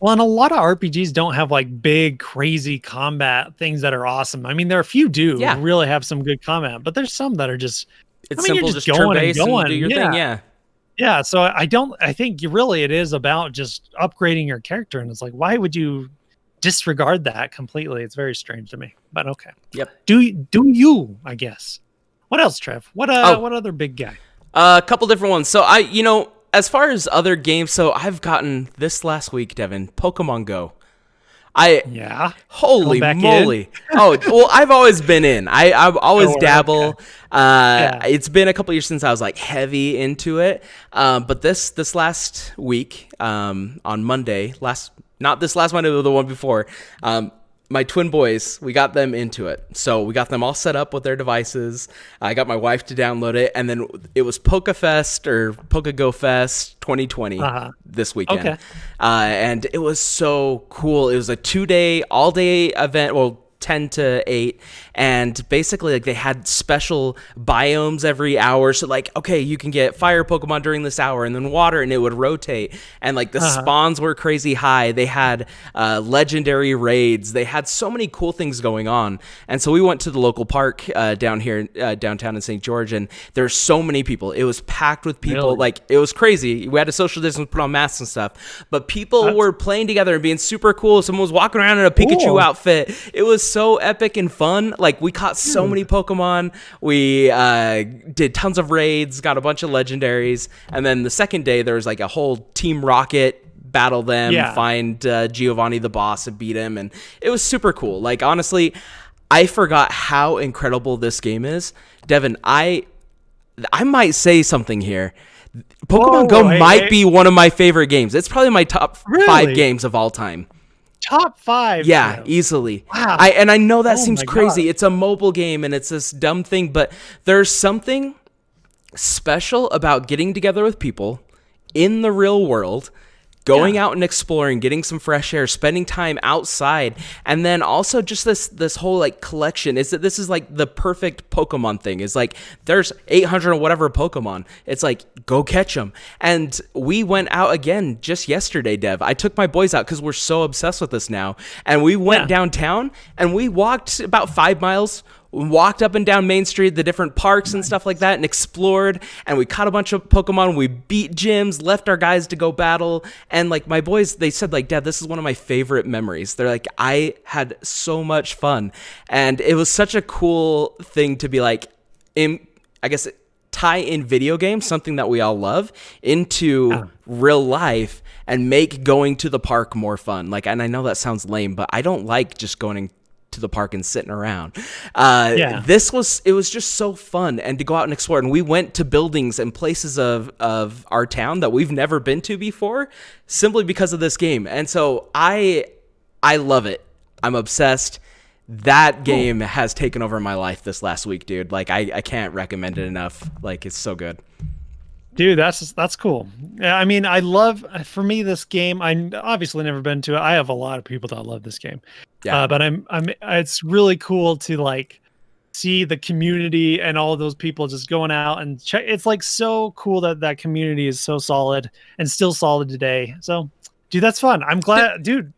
Well, and a lot of RPGs don't have like big, crazy combat things that are awesome. I mean, there are a few do yeah, really have some good combat, but there's some that are just, I it's mean, you're simple, just just turn going and based and do going. your thing. Yeah. Yeah. Yeah. So I think it is about just upgrading your character. And it's like, why would you disregard that completely? It's very strange to me, but okay. Yep. Do you, I guess. What else, Trev? Oh, What other big guy? a couple different ones. So as far as other games, so I've gotten this last week, Devin, Pokemon Go. Yeah. Holy Going back moly! Oh well, I've always been in. I've always Oh, dabble. okay. Yeah. It's been a couple years since I was like heavy into it. But this last week, on Monday, not this last Monday, but the one before, my twin boys, we got them into it. So we got them all set up with their devices. I got my wife to download it, and then it was PokeFest or PokeGo Fest 2020 Uh-huh. this weekend. Okay. And it was so cool. It was a 2-day, all-day event. Well, 10 to 8, and basically like they had special biomes every hour, so like, okay, you can get fire Pokemon during this hour and then water, and it would rotate, and like the spawns were crazy high. They had legendary raids. They had so many cool things going on. And so we went to the local park down here downtown in St. George, and there's so many people. It was packed with people. Really? Like, it was crazy. We had to social distance, put on masks and stuff, but people were playing together and being super cool. Someone was walking around in a Pikachu Cool. outfit. It was so epic and fun. Like, we caught so many Pokemon. We did tons of raids, got a bunch of legendaries, and then the second day there was like a whole Team Rocket, battle them, Yeah. find Giovanni the boss and beat him, and it was super cool. Like, honestly, I forgot how incredible this game is. Devin, I might say something here. Pokemon Whoa, Go hey, might hey. be one of my favorite games. It's probably my top 5 Really? games of all time. Top 5. Yeah, Trev. easily. Wow. I know that Oh seems my crazy. God. It's a mobile game and it's this dumb thing, but there's something special about getting together with people in the real world, going out and exploring, getting some fresh air, spending time outside, and then also just this whole like collection. Is that this is like the perfect Pokemon thing? Is like there's 800 or whatever Pokemon. It's like, go catch them. And we went out again just yesterday, Dev. I took my boys out because we're so obsessed with this now, and we went downtown and we walked about 5 miles. Walked up and down Main Street, the different parks and stuff like that, and explored, and we caught a bunch of Pokemon. We beat gyms, left our guys to go battle, and like my boys, they said like, Dad, this is one of my favorite memories. They're like, I had so much fun, and it was such a cool thing to be like, I guess tie in video games, something that we all love, into real life and make going to the park more fun. Like, and I know that sounds lame, but I don't like just going to the park and sitting around. It was just so fun, and to go out and explore. And we went to buildings and places of our town that we've never been to before, simply because of this game. And so I love it. I'm obsessed. That game has taken over my life this last week, dude. Like, I can't recommend it enough. Like, it's so good. Dude, that's cool. Yeah, I mean, for me, this game, I obviously never been to it. I have a lot of people that love this game. Yeah. But it's really cool to like see the community and all of those people just going out and check. It's like so cool that community is so solid and still solid today. So Dude, that's fun. I'm glad, dude.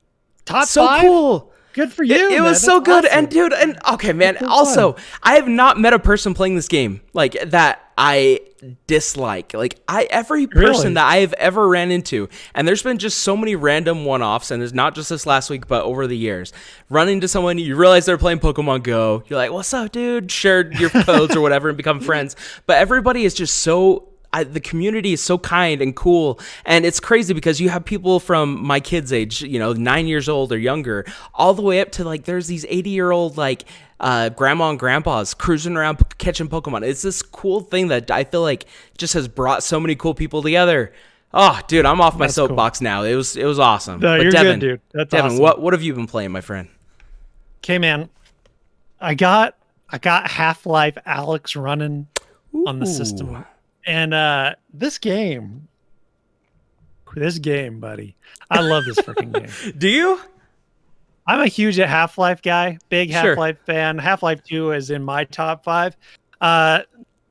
Top So 5. cool. Good for It, you, it man. was That's so good. And awesome. dude, and okay, man. That's so fun. Also, I have not met a person playing this game like that I dislike. Like every person Really? that I have ever ran into, and there's been just so many random one-offs, and there's not just this last week, but over the years, run into someone, you realize they're playing Pokemon Go. You're like, "What's up, dude?" Share your codes or whatever, and become friends. But everybody is just so the community is so kind and cool, and it's crazy because you have people from my kids' age, 9 years old or younger, all the way up to like there's these 80-year-old like grandma and grandpas cruising around catching Pokemon. It's this cool thing that I feel like just has brought so many cool people together. Oh, dude, I'm off my That's cool. soapbox now. It was awesome. No, But you're Devin, good, dude. That's Devin, awesome. what have you been playing, my friend? Okay, man. I got Half-Life Alex running on the Ooh. system. And this game, buddy. I love this freaking game. Do you? I'm a huge Half-Life guy, big Sure. Half-Life fan. Half-Life 2 is in my top 5.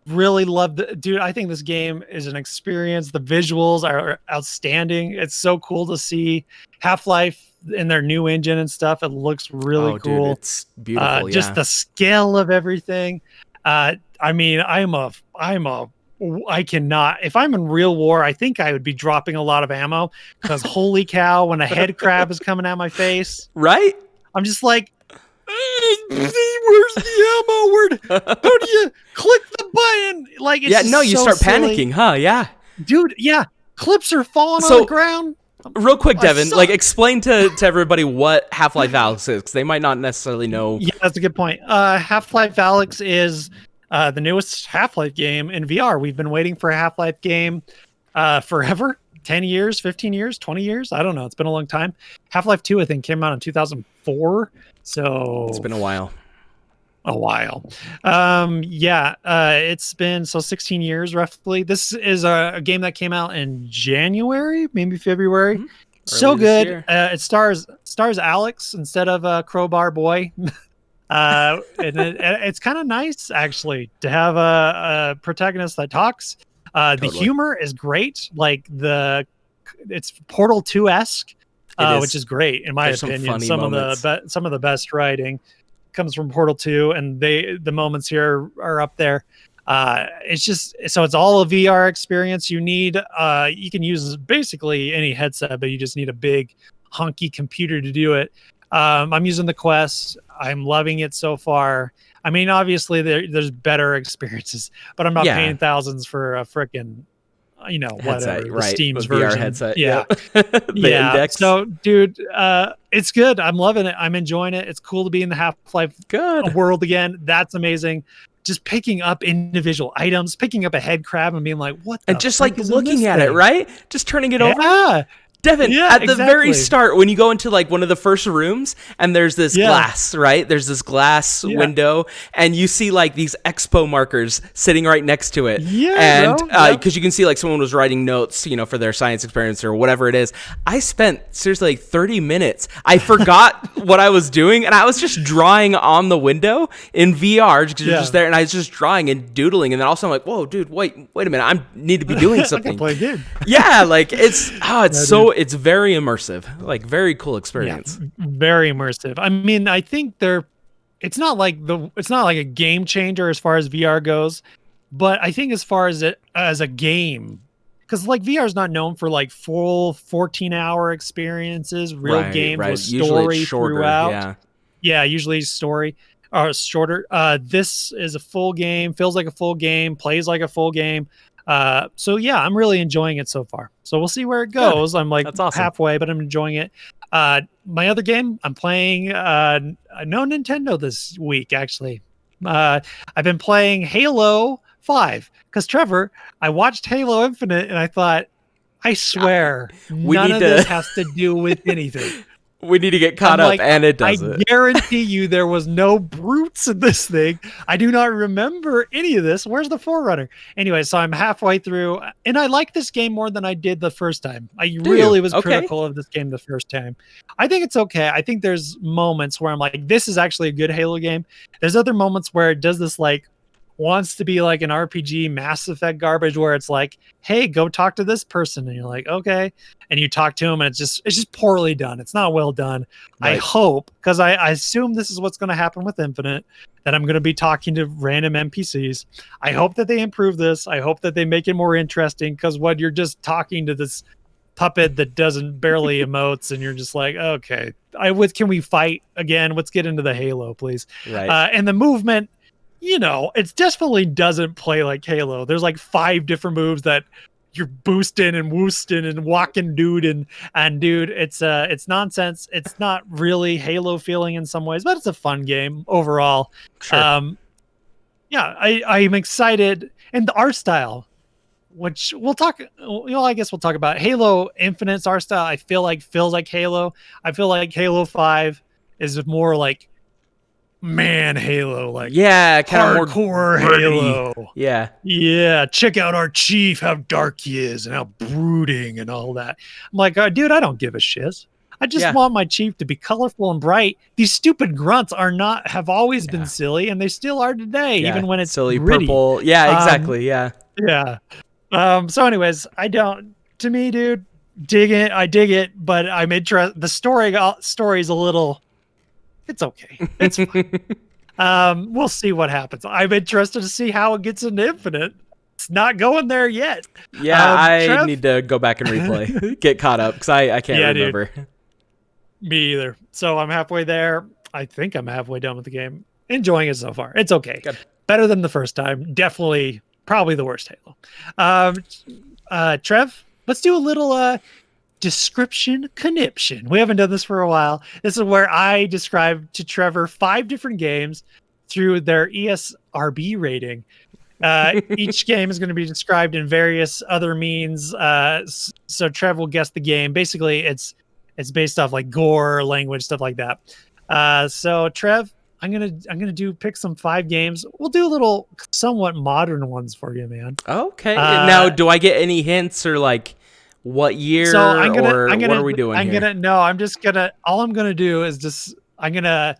Really love dude. I think this game is an experience. The visuals are outstanding. It's so cool to see Half-Life in their new engine and stuff. It looks really cool. Dude, it's beautiful. Just the scale of everything. I mean, I cannot. If I'm in real war, I think I would be dropping a lot of ammo because holy cow, when a head crab is coming at my face, right? I'm just like, where's the ammo? How do you click the button? Like, it's Yeah, no, you so start silly. panicking, huh? Yeah. Dude. Yeah, clips are falling on So- the ground. Real quick, Devin, suck. like explain to everybody what Half-Life Alyx is, because they might not necessarily know. Yeah, that's a good point. Half-Life Alyx is the newest Half-Life game in VR. We've been waiting for a Half-Life game forever. 10 years, 15 years, 20 years. I don't know. It's been a long time. Half-Life 2, I think, came out in 2004. So It's been a while. It's been 16 years roughly. This is a game that came out in January, maybe February. Mhm. So Early this good. year. It stars Alex instead of Crowbar Boy. And it's kind of nice actually to have a protagonist that talks. The Totally. humor is great. Like it's Portal 2-esque, which is great in my There's some opinion. funny Some moments. of the best writing comes from Portal 2, and the moments here are up there. It's just so it's all a VR experience. You can use basically any headset, but you just need a big hunky computer to do it. I'm using the Quest. I'm loving it so far. I mean, obviously there's better experiences, but I'm not paying thousands for a frickin' Headset, whatever, the right? Steam's The VR version. headset. Yeah. Yep. The index. So, dude, it's good. I'm loving it. I'm enjoying it. It's cool to be in the Half-Life Good. world again. That's amazing. Just picking up individual items, picking up a head crab and being like, what the And just frick like is in looking this at it, thing? right? Just turning it over. Yeah. Devin, Yeah, at the very exactly. start, when you go into like one of the first rooms and there's this glass, right? There's this glass window and you see like these expo markers sitting right next to it. Yeah, and bro. because you can see like someone was writing notes, for their science experiments or whatever it is. I spent seriously like 30 minutes. I forgot what I was doing and I was just drawing on the window in VR because you're just there and I was just drawing and doodling and then also I'm like, whoa, dude, wait a minute. I need to be doing something. I can play a game. Yeah, like it's very immersive, like very cool experience. Yeah, very immersive. I mean, I think it's not like a game changer as far as VR goes, but I think as far as a game, because like VR is not known for like full 14-hour experiences, real games with story shorter, throughout. Yeah, usually story or shorter. This is a full game, feels like a full game, plays like a full game. So yeah, I'm really enjoying it so far. So we'll see where it goes. Good. I'm like That's awesome. halfway, but I'm enjoying it. My other game, I'm playing no Nintendo this week actually. I've been playing Halo 5 because Trevor, I watched Halo Infinite and I thought, I swear, none of this has to do with anything. We need to get caught up, and it does. I guarantee you there was no brutes in this thing. I do not remember any of this. Where's the Forerunner? Anyway, so I'm halfway through, and I like this game more than I did the first time. I really was critical of this game the first time. I think it's okay. I think there's moments where I'm like, this is actually a good Halo game. There's other moments where it does this like wants to be like an RPG Mass Effect garbage where it's like, hey, go talk to this person, and you're like, okay, and you talk to him, and it's just poorly done. It's not well done. I Right. hope, because I assume this is what's going to happen with Infinite, that I'm going to be talking to random NPCs. I hope that they improve this. I hope that they make it more interesting, because when you're just talking to this puppet that doesn't barely emotes, and you're just like, okay, can we fight again? Let's get into the Halo, please. Right. And the movement, it definitely doesn't play like Halo. There's like 5 different moves that you're boosting and woosting and walking dude, and dude, it's nonsense. It's not really Halo feeling in some ways, but it's a fun game overall. Sure. Yeah, I'm excited. And the art style, which we'll talk, I guess we'll talk about Halo Infinite's art style. I feel like feels like Halo. I feel like Halo 5 is more like Halo, like Yeah, kind of more hardcore gritty. Halo. Yeah. Yeah, check out our chief, how dark he is and how brooding and all that. I'm like, dude, I don't give a shit. I just Yeah. want my chief to be colorful and bright. These stupid grunts have always been Yeah. silly, and they still are today, Yeah. even when it's Silly gritty. purple. Yeah, Um, exactly. Yeah. yeah. So anyways, to me, dude, dig it. I dig it, but I'm interested. The story's a little, it's okay. It's fine. We'll see what happens. I'm interested to see how it gets into Infinite. It's not going there yet. Yeah, I Trev? need to go back and replay, get caught up because I can't Yeah, dude. remember. Me either. So I'm halfway there. I think I'm halfway done with the game. Enjoying it so far. It's okay. Good. Better than the first time. Definitely, probably the worst Halo. Trev, let's do a little description conniption. We haven't done this for a while. This is where I describe to Trevor 5 different games through their ESRB rating. Each game is going to be described in various other means. So Trev will guess the game. Basically, it's based off like gore, language, stuff like that. So Trev, I'm gonna pick some 5 games. We'll do a little somewhat modern ones for you, man. Okay. Now, do I get any hints or like what year So or what are we doing here? no, all I'm gonna do is just, I'm gonna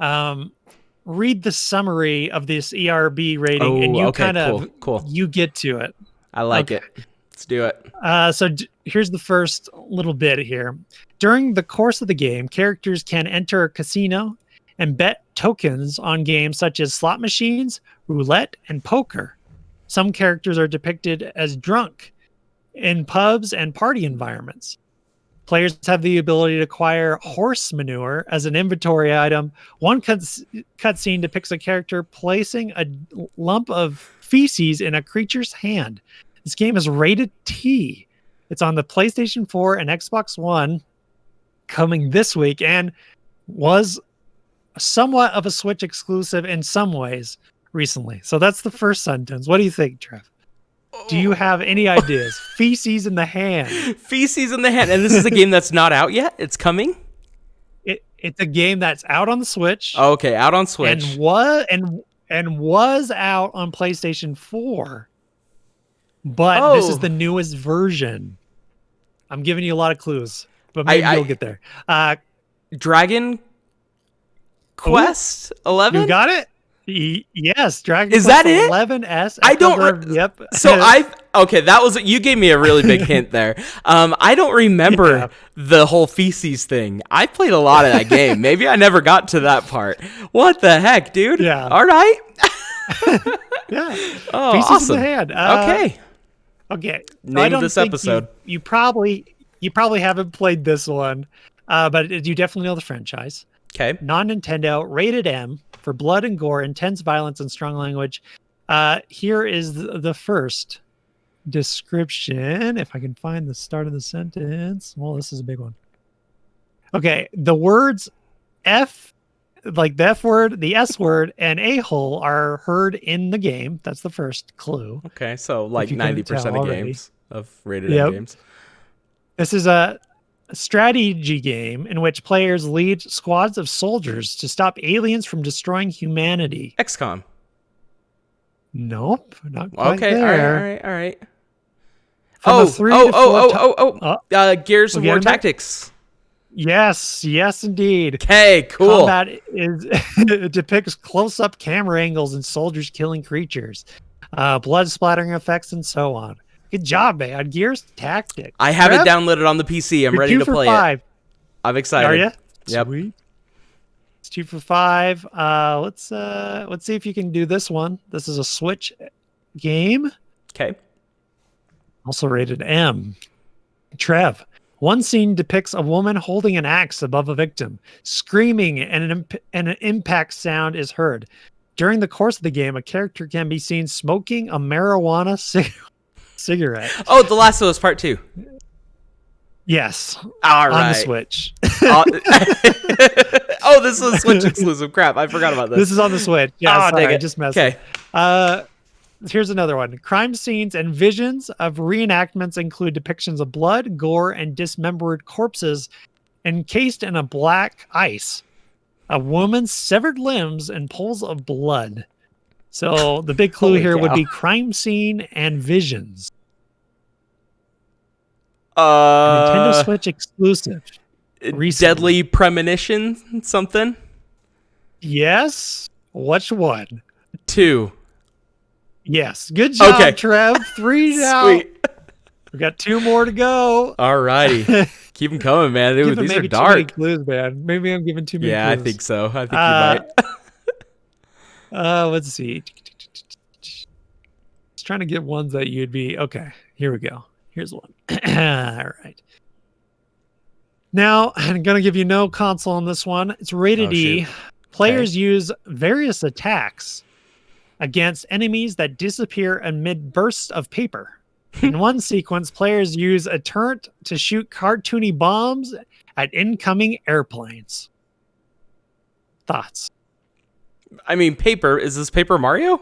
um read the summary of this ERB rating, and Oh, you okay. kind of, Cool. you get to it. I like Okay. it. Let's do it. Here's the first little bit here. During the course of the game, characters can enter a casino and bet tokens on games such as slot machines, roulette, and poker. Some characters are depicted as drunk in pubs and party environments. Players have the ability to acquire horse manure as an inventory item. One cutscene depicts a character placing a lump of feces in a creature's hand. This game is rated T. It's on the PlayStation 4 and Xbox One, coming this week, and was somewhat of a Switch exclusive in some ways recently. So that's the first sentence. What do you think, Trev? Do you have any ideas? Feces in the hand. Feces in the hand. And this is a game that's not out yet? It's coming? It's a game that's out on the Switch. Okay, out on Switch. And was out on PlayStation 4. But this is the newest version. I'm giving you a lot of clues, but maybe you'll get there. Dragon Quest 11? You got it? Yes, Dragon Is Quest that it? 11S. I don't. Yep. So okay. That was, you gave me a really big hint there. I don't remember the whole feces thing. I played a lot of that game. Maybe I never got to that part. What the heck, dude? Yeah. All right. Yeah. Oh, Feces awesome. in the hand. Okay. Okay. Name of this episode. You probably haven't played this one, but you definitely know the franchise. Okay. Non-Nintendo, rated M for blood and gore, intense violence, and strong language. Here is the first description. If I can find the start of the sentence. Well, this is a big one. Okay. The words F, like the F word, the S word, and a-hole are heard in the game. That's the first clue. Okay. So like 90% of games of rated M games. This is a strategy game in which players lead squads of soldiers to stop aliens from destroying humanity. XCOM. Nope, not quite okay, there. all right. From Gears of War Tactics. Yes, indeed. Okay, cool. Combat is it depicts close-up camera angles and soldiers killing creatures, blood splattering effects, and so on. Good job, man. Gears I Tactics. have it Trev, downloaded on the PC. I'm you're ready two to for play it. five. I'm Are excited. you? Yep. Sweet. It's 2 for 5. Let's see if you can do this one. This is a Switch game, Okay. also rated M. Trev. One scene depicts a woman holding an axe above a victim, screaming, and an impact sound is heard. During the course of the game, a character can be seen smoking a marijuana cigarette. Oh, The Last of Us Part 2. Yes, All on the right. Switch. Oh, this is a Switch exclusive. Crap, I forgot about this. This is on the Switch. Yeah, Oh, sorry, dang I it. just messed Okay. up. Here's another one. Crime scenes and visions of reenactments include depictions of blood, gore, and dismembered corpses encased in a black ice, a woman's severed limbs, and pools of blood. So the big clue Holy here would cow. be crime scene and visions. A Nintendo Switch exclusive. Recently. Deadly Premonition, something. Yes. Which one? 2. Yes. Good job, Okay. Trev. 3 now. Sweet. We got 2 more to go. All righty. Keep them coming, man. Ooh, Giving these are maybe too many dark. clues, man. Maybe I'm giving too many Yeah, I clues. think so. I think you might. Let's see. Just trying to get ones that you'd be okay. Here we go. Here's one. All right. Now I'm gonna give you no console on this one. It's rated Oh, E. shoot. Players use various attacks against enemies that disappear amid bursts of paper. In one sequence, players use a turret to shoot cartoony bombs at incoming airplanes. Thoughts? I mean, paper. Is this Paper Mario?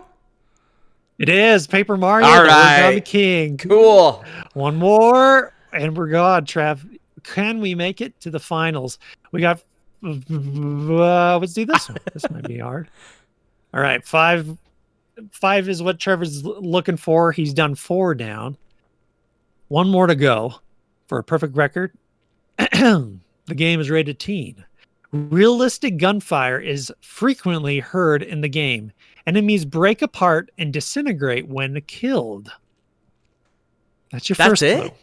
It is Paper Mario. All the right. Origami King. Cool. One more, and we're gone, Trev. Can we make it to the finals? We got. Let's do this one. This might be hard. All right, 5. 5 is what Trevor's looking for. He's done 4 down. 1 more to go for a perfect record. The game is rated teen. Realistic gunfire is frequently heard in the game. Enemies break apart and disintegrate when killed. That's your first That's clue. it?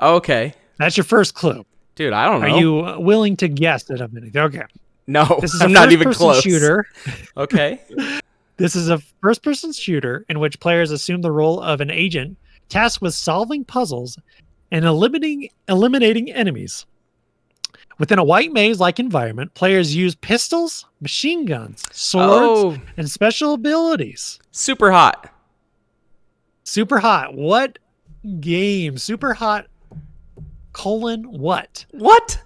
Okay. That's your first clue. Dude, I don't know. Are you willing to guess it a minute? Okay. No, This is I'm a not even first-person close. shooter. Okay. This is a first-person shooter in which players assume the role of an agent tasked with solving puzzles and eliminating enemies. Within a white maze-like environment, players use pistols, machine guns, swords, and special abilities. Super Hot. Super Hot. What game? Super Hot colon what? What?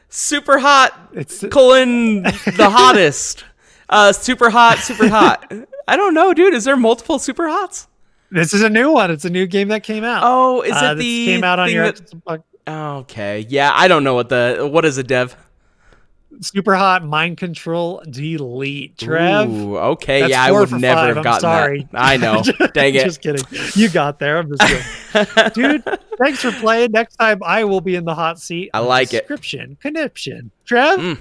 Super Hot It's colon the hottest. Super Hot, Super Hot. I don't know, dude. Is there multiple Super Hots? This is a new one. It's a new game that came out. Oh, is it this the came out on thing your that- Okay. Yeah, I don't know what is it, Dev? Super Hot Mind Control Delete. Trev. Ooh, okay. That's Yeah, I 4 would for never 5. have I'm gotten sorry. that. I know. Dang it. Just kidding. You got there. I'm just kidding. Dude, thanks for playing. Next time I will be in the hot seat. I like it. Description. Conniption. Trev, Mm.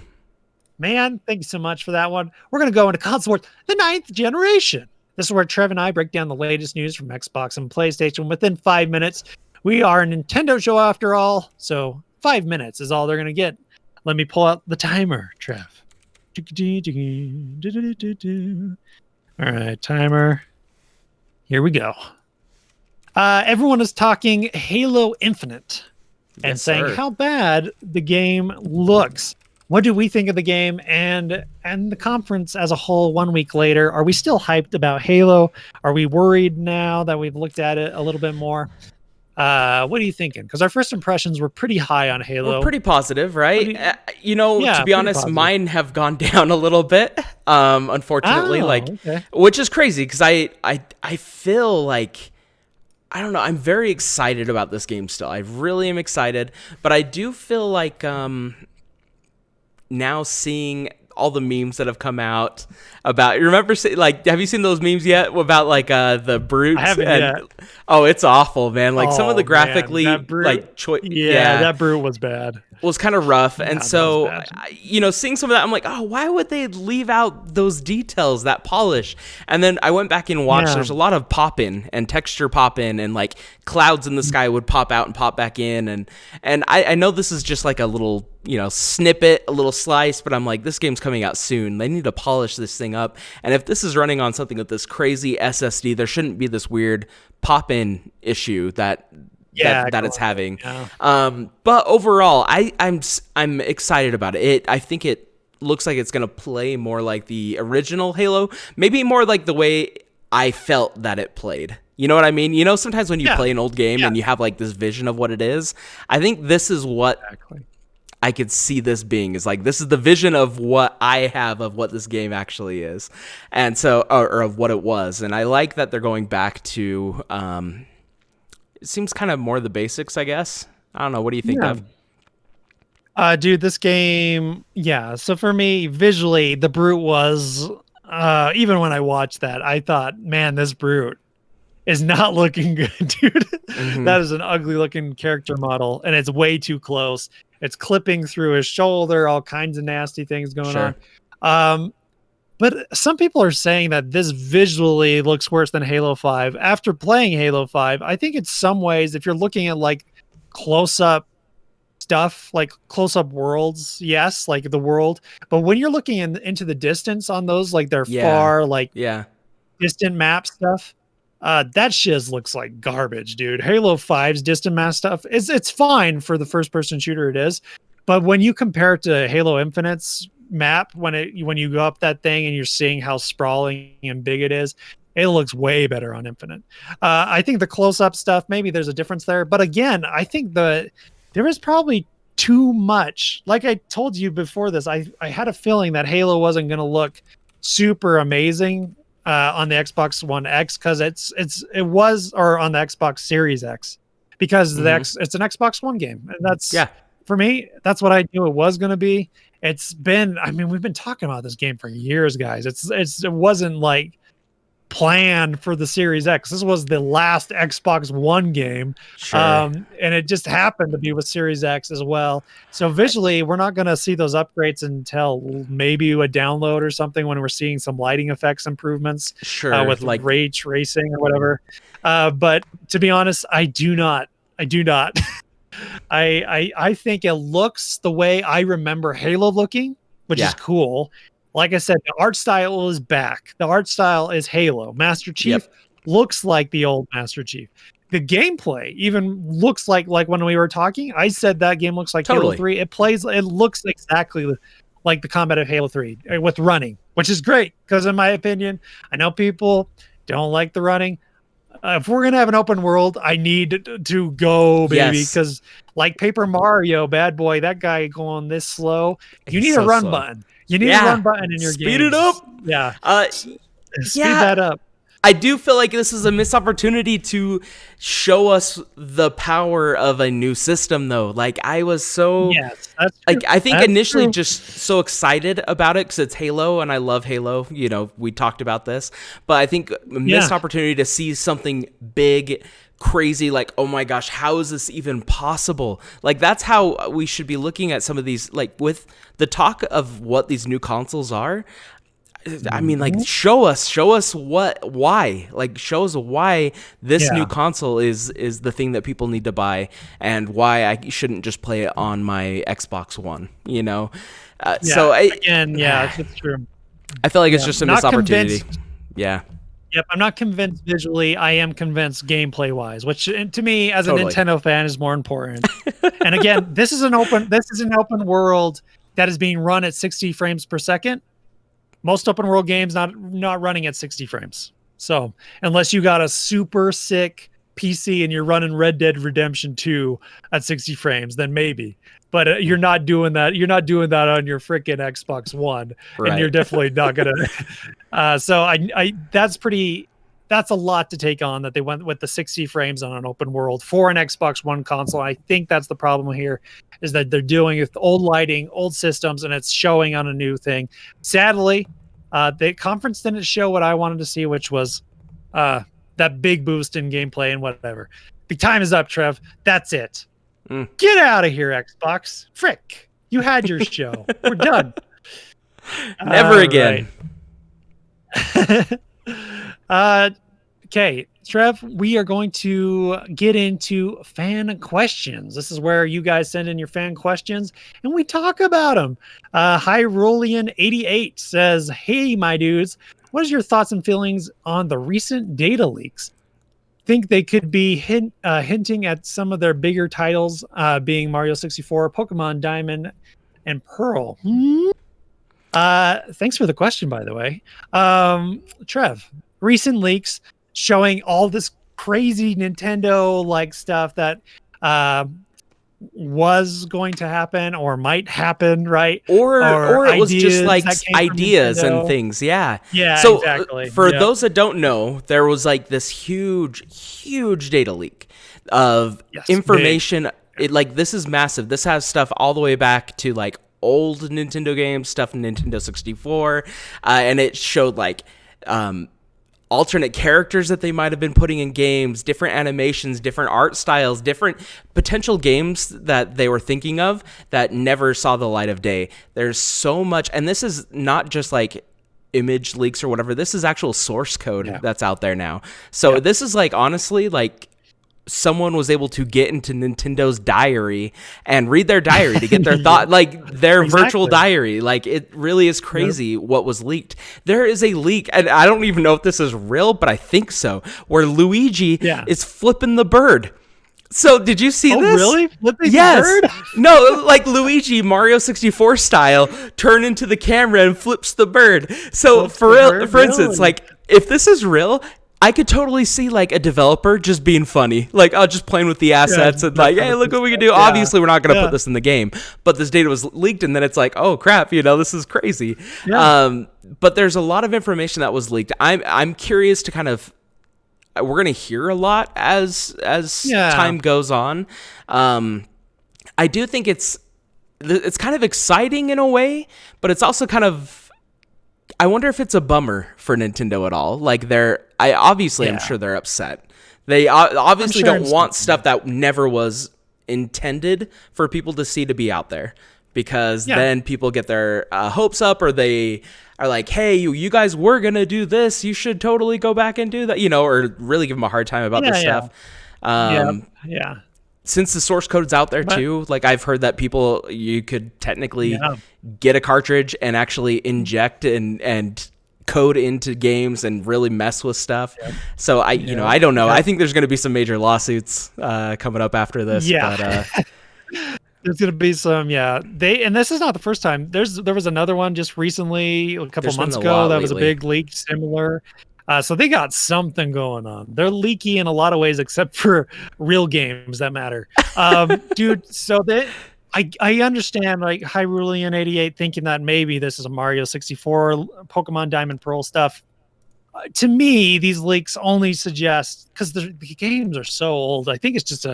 man, thank you so much for that one. We're going to go into console wars, the 9th generation. This is where Trev and I break down the latest news from Xbox and PlayStation within 5 minutes. We are a Nintendo show after all, so 5 minutes is all they're going to get. Let me pull out the timer, Trev. All right, timer. Here we go. Everyone is talking Halo Infinite and Yes, saying sir. how bad the game looks. What do we think of the game and the conference as a whole 1 week later? Are we still hyped about Halo? Are we worried now that we've looked at it a little bit more? What are you thinking? Because our first impressions were pretty high on Halo. Well, pretty positive, right? Pretty- Yeah, yeah, to be pretty honest, positive. mine have gone down a little bit. Unfortunately, Oh, like, okay. which is crazy because I feel like, I don't know, I'm very excited about this game still. I really am excited, but I do feel like now seeing all the memes that have come out about. Remember, like, have you seen those memes yet about like the I brutes? haven't And yet. oh, it's awful, man. Like some of the Oh man, that graphically brute. like choice, Yeah, yeah, that brute was bad. was kind of rough. And Yeah, that was so, bad. seeing some of that, I'm like, oh, why would they leave out those details, that polish? And then I went back and watched. Yeah. There's a lot of pop in and texture pop in, and like clouds in the sky would pop out and pop back in. And I know this is just like a little, snippet, a little slice, but I'm like, this game's coming out soon. They need to polish this thing up. And if this is running on something with this crazy SSD, there shouldn't be this weird pop in issue that Yeah, that it's having. yeah. But overall, I'm excited about it. I think it looks like it's gonna play more like the original Halo, maybe more like the way I felt that it played. You know what I mean? Sometimes when you Yeah. play an old game Yeah. and you have like this vision of what it is, I think this is what Exactly. I could see this being, is like, this is the vision of what I have of what this game actually is. And so, or of what it was. And I like that they're going back to, it seems kind of more the basics, I guess. I don't know. What do you think Yeah. of? Dude, this game, yeah. So for me, visually, the brute was even when I watched that, I thought, man, this brute is not looking good, dude. Mm-hmm. That is an ugly looking character model, and it's way too close. It's clipping through his shoulder, all kinds of nasty things going on. Sure. But some people are saying that this visually looks worse than Halo 5. After playing Halo 5, I think in some ways, if you're looking at like close up stuff, like close up worlds, yes, like the world. But when you're looking into the distance on those, like they're Yeah. far, like Yeah. distant map stuff, that shiz looks like garbage, dude. Halo 5's distant map stuff it's fine for the first person shooter it is, but when you compare it to Halo Infinite's map, when you go up that thing and you're seeing how sprawling and big it is, it looks way better on Infinite. I think the close up stuff, maybe there's a difference there, but again, I think there is probably too much. Like I told you before this, I had a feeling that Halo wasn't going to look super amazing on the Xbox One X because it was, or on the Xbox Series X, because Mm-hmm. it's an Xbox One game, and that's, Yeah. for me, that's what I knew it was going to be. It's been, I mean, we've been talking about this game for years, guys. It wasn't like planned for the Series X. This was the last Xbox One game, Sure. and it just happened to be with Series X as well. So visually, we're not going to see those upgrades until maybe a download or something, when we're seeing some lighting effects improvements Sure. with Like, ray tracing or whatever. But to be honest, I do not. I do not. I think it looks the way I remember Halo looking, which is yeah. cool. Like I said, the art style is back. The art style is Halo. Master Chief Yep. looks like the old Master Chief. The gameplay even looks like when we were talking, I said that game looks like Halo Totally. 3. It looks exactly like the combat of Halo 3 with running, which is great because in my opinion, I know people don't like the running. If we're gonna have an open world, I need to go, baby, Yes. because like Paper Mario, bad boy, that guy going this slow. You He's need a so run slow. button. You need a Yeah. run button in your Speed it games. up. Yeah, Uh, speed yeah. that up. I do feel like this is a missed opportunity to show us the power of a new system, though. Like, I was so, Yes, that's true. like, I think That's initially true. just so excited about it because it's Halo and I love Halo. We talked about this, but I think a missed Yeah. opportunity to see something big, crazy, like, oh my gosh, how is this even possible? Like, that's how we should be looking at some of these, like, with the talk of what these new consoles are. I mean, like, show us why, like, show us why this new Yeah. console is the thing that people need to buy, and why I shouldn't just play it on my Xbox One. So Again, yeah, it's true. I feel like it's Yeah. just a Not missed opportunity. convinced. Yeah, Yep, I'm not convinced visually. I am convinced gameplay wise, which to me as a Totally. Nintendo fan is more important. And again, this is an open world that is being run at 60 frames per second. Most open world games not running at 60 frames. So unless you got a super sick PC and you're running Red Dead Redemption 2 at 60 frames, then maybe. But you're not doing that. You're not doing that on your freaking Xbox One, and you're Right. definitely not gonna. So I that's pretty that's a lot to take on, that they went with the 60 frames on an open world for an Xbox One console. I think that's the problem here, is that they're doing it with old lighting, old systems, and it's showing on a new thing. Sadly, the conference didn't show what I wanted to see, which was that big boost in gameplay and whatever. The time is up, Trev. That's it. Get out of here, Xbox. Frick. You had your show. We're done. Never again. Okay, Trev, we are going to get into fan questions. This is where you guys send in your fan questions and we talk about them. Hyrulean88 says, "Hey, my dudes, what is your thoughts and feelings on the recent data leaks? Think they could be hinting at some of their bigger titles, being Mario 64, Pokemon Diamond and Pearl." Thanks for the question, by the way. Trev, recent leaks showing all this crazy Nintendo like stuff that was going to happen or might happen, right? Or it was just like ideas and Nintendo. things. Yeah. Yeah, So exactly. for Yep. those that don't know, there was like this huge data leak of information. Like, this is massive. This has stuff all the way back to like old Nintendo games, stuff in Nintendo 64, and it showed like alternate characters that they might have been putting in games, different animations, different art styles, different potential games that they were thinking of that never saw the light of day. There's so much, and this is not just like image leaks or whatever. This is actual source code that's out there now. So this is like, honestly, like, someone was able to get into Nintendo's diary and read their diary to get their thought, like their virtual diary. Like, it really is crazy what was leaked. There is a leak, and I don't even know if this is real, but I think so, where Luigi is flipping the bird. So did you see this? Really? Flipping yes. the bird? No, like Luigi, Mario 64 style, turn into the camera and flips the bird. So for instance, like, if this is real, I could totally see like a developer just being funny, like, just playing with the assets and like, hey, look what we can do. Obviously, we're not going to put this in the game, but this data was leaked, and then it's like, oh crap, this is crazy. But there's a lot of information that was leaked. I'm curious to kind of, we're going to hear a lot as time goes on. I do think it's kind of exciting in a way, but it's also kind of, I wonder if it's a bummer for Nintendo at all. Like, I'm sure they're upset. They obviously don't want stuff that never was intended for people to see to be out there, because then people get their hopes up, or they are like, hey, you guys were going to do this. You should totally go back and do that, or really give them a hard time about this stuff. Since the source code's out there too, like, I've heard that you could technically get a cartridge and actually inject and code into games and really mess with stuff. So I don't know. I think there's going to be some major lawsuits coming up after this. But, there's going to be some, and this is not the first time. There was another one just recently, a couple months ago, that was a big leak similar. So they got something going on. They're leaky in a lot of ways, except for real games that matter. Dude, so I understand, like, Hyrulean88 thinking that maybe this is a Mario 64, Pokemon Diamond Pearl stuff. To me, these leaks only suggest, because the games are so old, I think it's just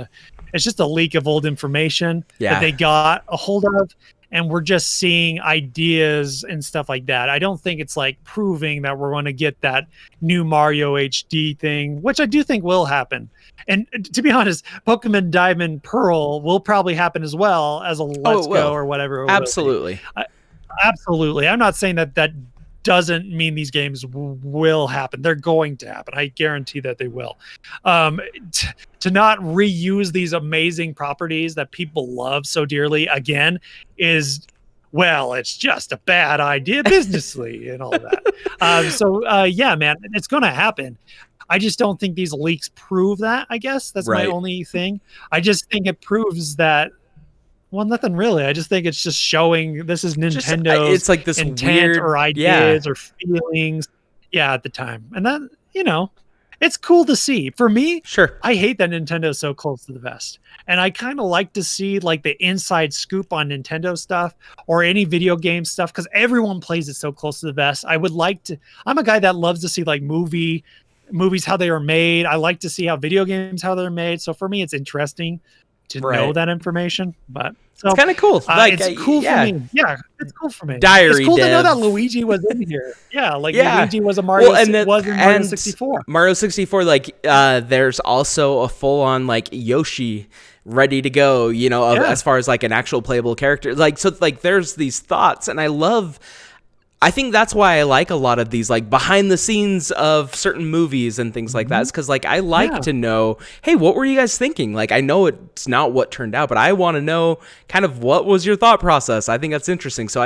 a leak of old information that they got a hold of. And we're just seeing ideas and stuff like that. I don't think it's like proving that we're going to get that new Mario HD thing, which I do think will happen. And to be honest, Pokemon Diamond Pearl will probably happen as well as a Let's Go or whatever. Absolutely. Absolutely. I'm not saying that doesn't mean these games will happen. They're going to happen. I guarantee that they will. To not reuse these amazing properties that people love so dearly again is, well, it's just a bad idea businessly and all that. Yeah, man, it's going to happen. I just don't think these leaks prove that, I guess. That's my only thing. I just think it proves that, well, nothing really. I just think it's just showing this is Nintendo's it's like this intent weird, or ideas or feelings. At the time. And that, it's cool to see. For me, I hate that Nintendo's so close to the vest. And I kind of like to see like the inside scoop on Nintendo stuff or any video game stuff, because everyone plays it so close to the vest. I'm a guy that loves to see like movie movies how they are made. I like to see how video games how they're made. So for me, it's interesting to know Right. that information. But It's so kind of cool. Like, it's cool for yeah, me. Yeah, it's cool for me. It's diary cool to know that dev. Luigi was in here. Yeah, like Yeah. Luigi was a Well, Mario and then was in Mario and 64. Mario 64, like, there's also a full on like Yoshi ready to go, Yeah. as far as like an actual playable character. Like, so like there's these thoughts, and I think that's why I like a lot of these like behind the scenes of certain movies and things like that. It's because like I like Yeah. to know, hey, what were you guys thinking? Like, I know it's not what turned out, but I want to know kind of what was your thought process. I think that's interesting. So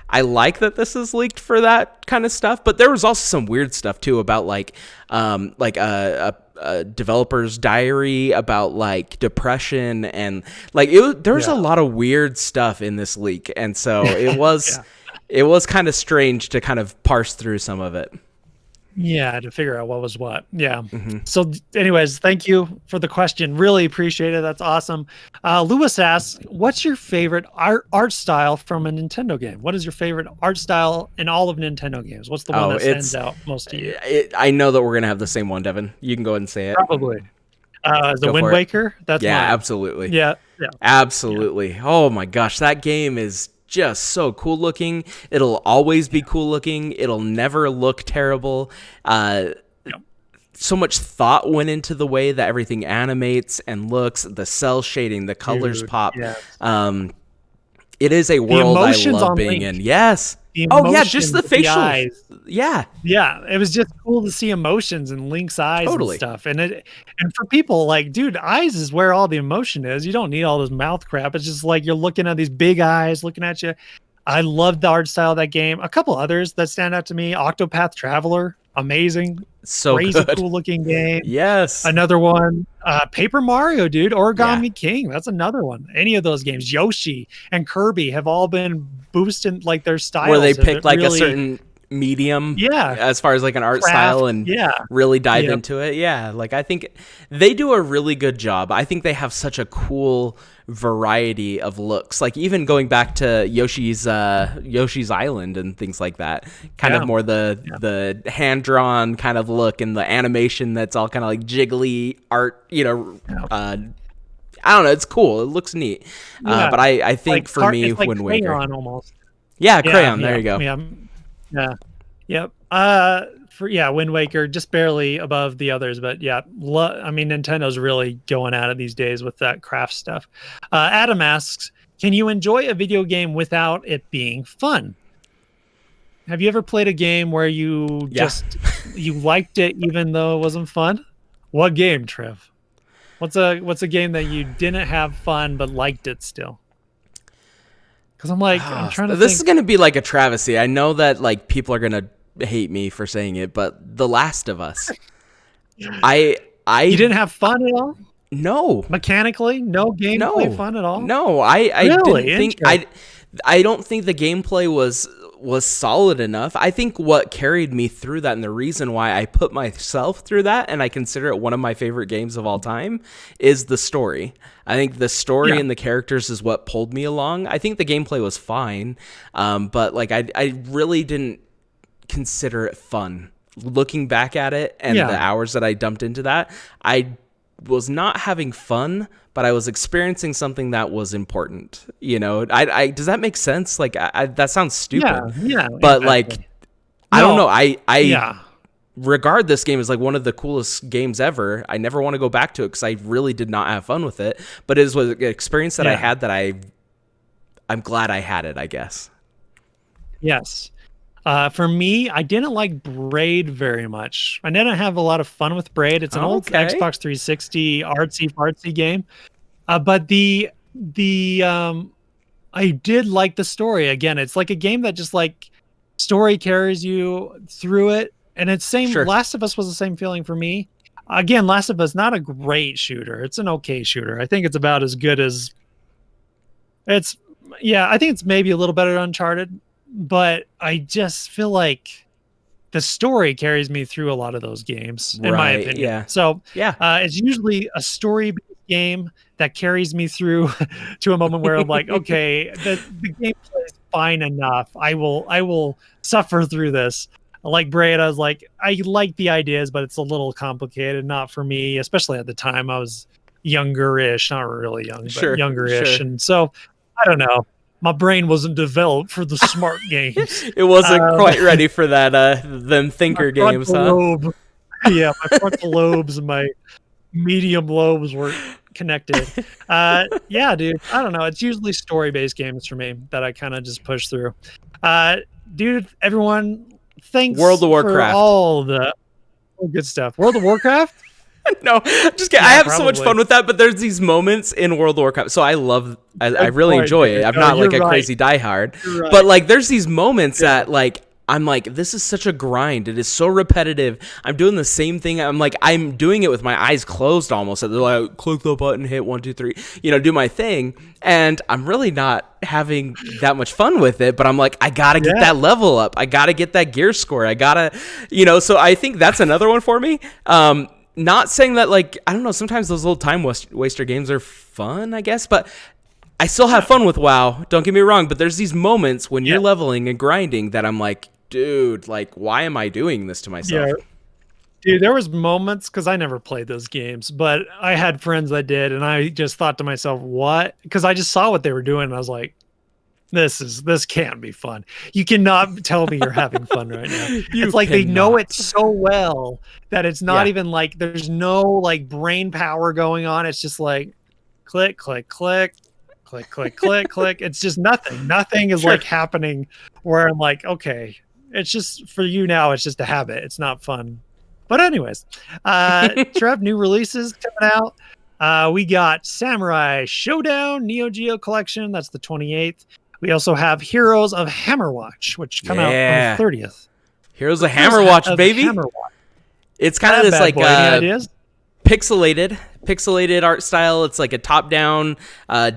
I like that this is leaked for that kind of stuff. But there was also some weird stuff too about like a developer's diary about like depression, and like there's a lot of weird stuff in this leak, and so it was. Yeah. It was kind of strange to kind of parse through some of it. Yeah, to figure out what was what. Yeah. So, anyways, thank you for the question. Really appreciate it. That's awesome. Lewis asks, "What's your favorite art style from a Nintendo game? What is your favorite art style in all of Nintendo games? What's the one Oh, that stands out most to you?" I know that we're gonna have the same one, Devin. You can go ahead and say it. Probably. The Go Wind for it. Waker. That's Yeah, mine. absolutely. Yeah. Yeah. Absolutely. Oh my gosh, that game is just so cool looking. It'll always be cool looking. It'll never look terrible. So much thought went into the way that everything animates and looks, the cell shading, the colors Dude, pop. yes. It is a world I emotions love on being Link. in. Yes. The Oh yeah, just emotions the with the facial. eyes. Yeah, Yeah, it was just cool to see emotions in Link's eyes totally. and stuff. And for people like, dude, eyes is where all the emotion is. You don't need all this mouth crap. It's just like you're looking at these big eyes looking at you. I love the art style of that game. A couple others that stand out to me: Octopath Traveler, amazing, So crazy good. cool looking game. Yes. Another one, Paper Mario, dude, Origami Yeah. King. That's another one. Any of those games, Yoshi and Kirby have all been boosting like their styles. Where they have picked like really, a certain medium, yeah, as far as like an art craft, style, and yeah, really dive yep. into it. Yeah, like I think they do a really good job. I think they have such a cool variety of looks. Like even going back to Yoshi's Island and things like that. Kind of more the hand drawn kind of look, and the animation that's all kind of like jiggly art, I don't know. It's cool. It looks neat. Yeah. But I think like for me, it's like Wind Waker. crayon almost. Yeah, crayon. There you go. Yeah. Yep. Wind Waker just barely above the others, but yeah, I mean Nintendo's really going at it these days with that craft stuff. Adam asks, "Can you enjoy a video game without it being fun?" Have you ever played a game where you you liked it even though it wasn't fun? What game, Trev? What's a game that you didn't have fun but liked it still? Because I'm trying to This think. is gonna be like a travesty. I know that like people are gonna hate me for saying it, but The Last of Us. I You didn't have fun at all? no Mechanically? No gameplay no fun at all? no. I Really? didn't think I don't think the gameplay was solid enough. I think what carried me through that, and the reason why I put myself through that, and I consider it one of my favorite games of all time, is the story. I think the story and the characters is what pulled me along. I think the gameplay was fine, but like I really didn't consider it fun. Looking back at it and the hours that I dumped into that, I was not having fun, but I was experiencing something that was important. I does that make sense? Like that sounds stupid. Yeah. But exactly. like, I don't know. I Yeah. regard this game as like one of the coolest games ever. I never want to go back to it because I really did not have fun with it. But it was an experience that I had that I'm glad I had it, I guess. Yes. For me, I didn't like Braid very much. I didn't have a lot of fun with Braid. It's an old Xbox 360 artsy fartsy game. But I did like the story. Again, it's like a game that just like story carries you through it. And it's same. Sure. Last of Us was the same feeling for me. Again, Last of Us, not a great shooter. It's an okay shooter. I think it's about as good as it's. Yeah, I think it's maybe a little better than Uncharted, but I just feel like the story carries me through a lot of those games, in my opinion. Yeah. So Yeah. it's usually a story game that carries me through to a moment where I'm like, okay, the gameplay is fine enough. I will suffer through this. Like Braid, I was like, I like the ideas, but it's a little complicated, not for me, especially at the time. I was younger-ish, not really young, but Sure, younger-ish. sure. And so I don't know. My brain wasn't developed for the smart games. It wasn't Um, quite ready for that them my thinker games, frontal huh? lobe, yeah, my frontal lobes and my medium lobes were connected. Yeah, dude. I don't know. It's usually story-based games for me that I kind of just push through. Uh, Dude, everyone, World thanks of for Warcraft. all the good stuff. World of Warcraft? No, just kidding. I Yeah, have so much probably. fun with that, but there's these moments in World of Warcraft. So I Good really point, enjoy dude. it. I'm No, not like you're a right. crazy diehard, You're but right. like there's these moments Yeah. that like I'm like, this is such a grind. It is so repetitive. I'm doing the same thing. I'm doing it with my eyes closed almost. They're like, click the button, hit 1, 2, 3, do my thing. And I'm really not having that much fun with it, but I'm like, I gotta get Yeah. that level up. I gotta get that gear score. I gotta, so I think that's another one for me. Not saying that like, I don't know, sometimes those little time waster games are fun, I guess, but I still have Yeah. fun with WoW. Don't get me wrong, but there's these moments when Yeah. you're leveling and grinding that I'm like, dude, like, why am I doing this to Yeah. myself? Dude, there was moments because I never played those games, but I had friends that did, and I just thought to myself, what? Because I just saw what they were doing, and I was like, this can't be fun. You cannot tell me you're having fun right now. You It's like they know it cannot. so well that it's not Yeah, even like there's no like brain power going on. It's just like click, click, click, click, click, click, click. It's just nothing. Nothing is sure. like happening where I'm like, okay, it's just for you now, it's just a habit. It's not fun. But anyways, Trev, new releases coming out. We got Samurai Showdown Neo Geo Collection. That's the 28th. We also have Heroes of Hammerwatch, which come out on the Yeah. 30th. Heroes of Heroes Hammerwatch, of baby. Hammerwatch. It's kind of That this bad like boy. Any ideas? pixelated art style. It's like a top-down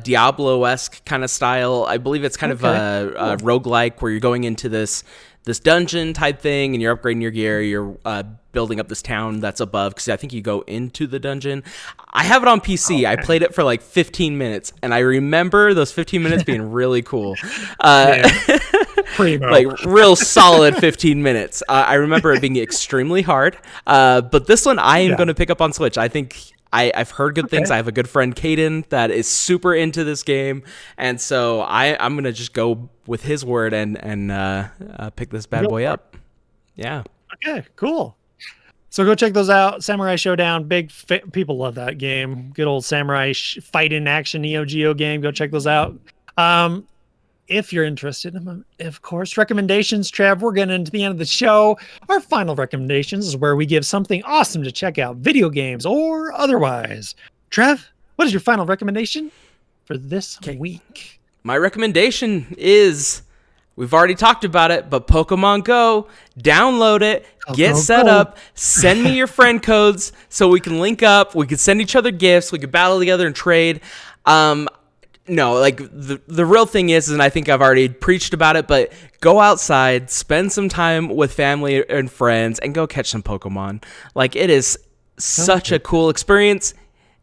Diablo-esque kind of style. I believe it's kind of Okay. a Cool. roguelike where you're going into this dungeon type thing and you're upgrading your gear. You're building up this town that's above because I think you go into the dungeon. I have it on PC. I Okay. played it for like 15 minutes and I remember those 15 minutes being really cool. Uh, Dude, primo. like real solid 15 minutes. I remember it being extremely hard. But this one I am Yeah. going to pick up on Switch. I think I've heard good things. Okay. I have a good friend, Caden, that is super into this game. And so I'm going to just go with his word and pick this bad Go boy for it. up. Yeah. Okay. Cool. So go check those out. Samurai Showdown. People love that game. Good old samurai fight in action Neo Geo game. Go check those out. Um, if you're interested, of course, recommendations, Trev, we're getting into the end of the show. Our final recommendations is where we give something awesome to check out, video games or otherwise. Trev, what is your final recommendation for this Okay. week? My recommendation is we've already talked about it, but Pokemon Go, download it, get Go, set go. up, send me your friend codes so we can link up, we can send each other gifts, we can battle together and trade. No, like the real thing is, and I think I've already preached about it, but go outside, spend some time with family and friends, and go catch some Pokemon. Like it is such a cool experience.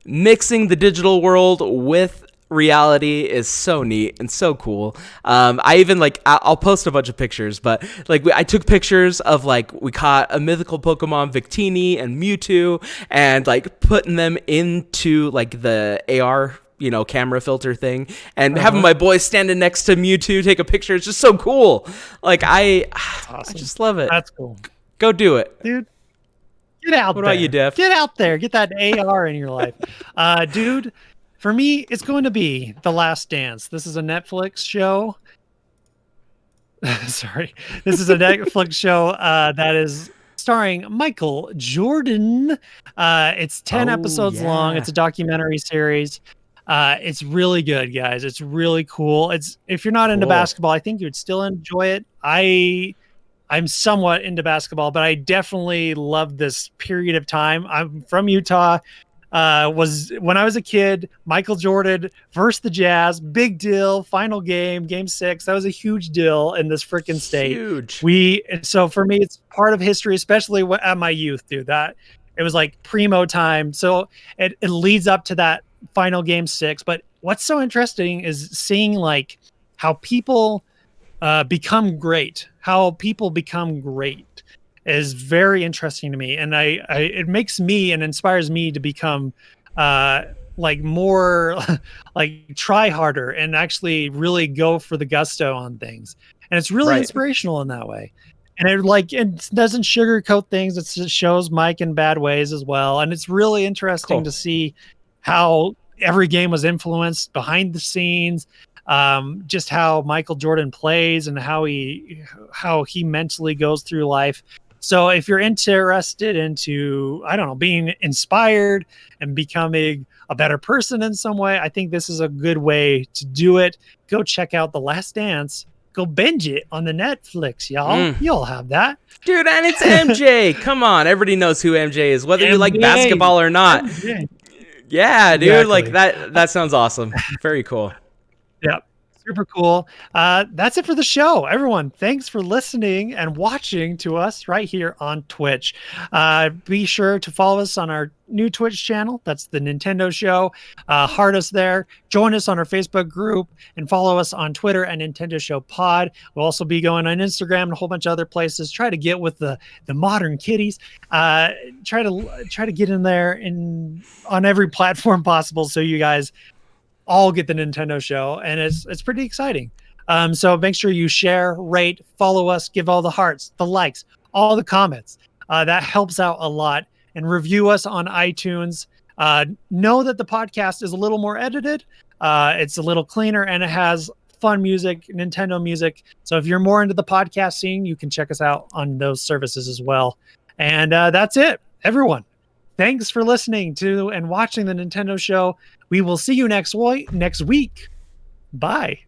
Mixing the digital world with reality is so neat and so cool. I even like I'll post a bunch of pictures, but like I took pictures of like we caught a mythical Pokemon Victini and Mewtwo, and like putting them into like the AR camera filter thing and having my boy standing next to Mewtwo take a picture. It's just so cool. Like I Awesome. just love it. That's cool. Go do it. Dude, get out What there. about you, Def? Get out there. Get that AR in your life. Dude, for me, it's going to be The Last Dance. This is a Netflix show. Sorry. This is a Netflix show that is starring Michael Jordan. It's 10 Oh episodes long. It's yeah. a documentary series. It's really good, guys. It's really cool. It's if you're not into Cool. basketball, I think you would still enjoy it. I'm somewhat into basketball, but I definitely love this period of time. I'm from Utah. Was when I was a kid, Michael Jordan versus the Jazz, big deal. Final game, game 6. That was a huge deal in this freaking state. Huge. So for me, it's part of history, especially at my youth, dude. That it was like primo time. So it leads up to that final game 6. But what's so interesting is seeing like how people become great, how people become great. is very interesting to me, and I it makes me and inspires me to become uh like more like try harder and actually really go for the gusto on things. And it's really Right. inspirational in that way. And it doesn't sugarcoat things. It just shows Mike in bad ways as well. And it's really interesting Cool. to see how every game was influenced behind the scenes, just how Michael Jordan plays and how he mentally goes through life. So if you're interested into, I don't know, being inspired and becoming a better person in some way, I think this is a good way to do it. Go check out The Last Dance. Go binge it on the Netflix, y'all. Mm. You'll have that. Dude, and it's MJ. Come on, everybody knows who MJ is, whether you like MJ. basketball or not. MJ. Yeah, dude, like Exactly. that sounds awesome. Very cool. Yeah. Super cool. That's it for the show. Everyone, thanks for listening and watching to us right here on Twitch. Be sure to follow us on our new Twitch channel. That's the Nintendo Show. Heart us there. Join us on our Facebook group and follow us on Twitter at Nintendo Show Pod. We'll also be going on Instagram and a whole bunch of other places. Try to get with the modern kiddies. Try to get in there in on every platform possible so you guys all get the Nintendo Show, and it's pretty exciting. So make sure you share, rate, follow us, give all the hearts, the likes, all the comments. That helps out a lot. And review us on iTunes. Know that the podcast is a little more edited. It's a little cleaner, and it has fun music, Nintendo music. So if you're more into the podcast scene, you can check us out on those services as well. And that's it, everyone. Thanks for listening to and watching the Nintendo Show. We will see you next week. Bye.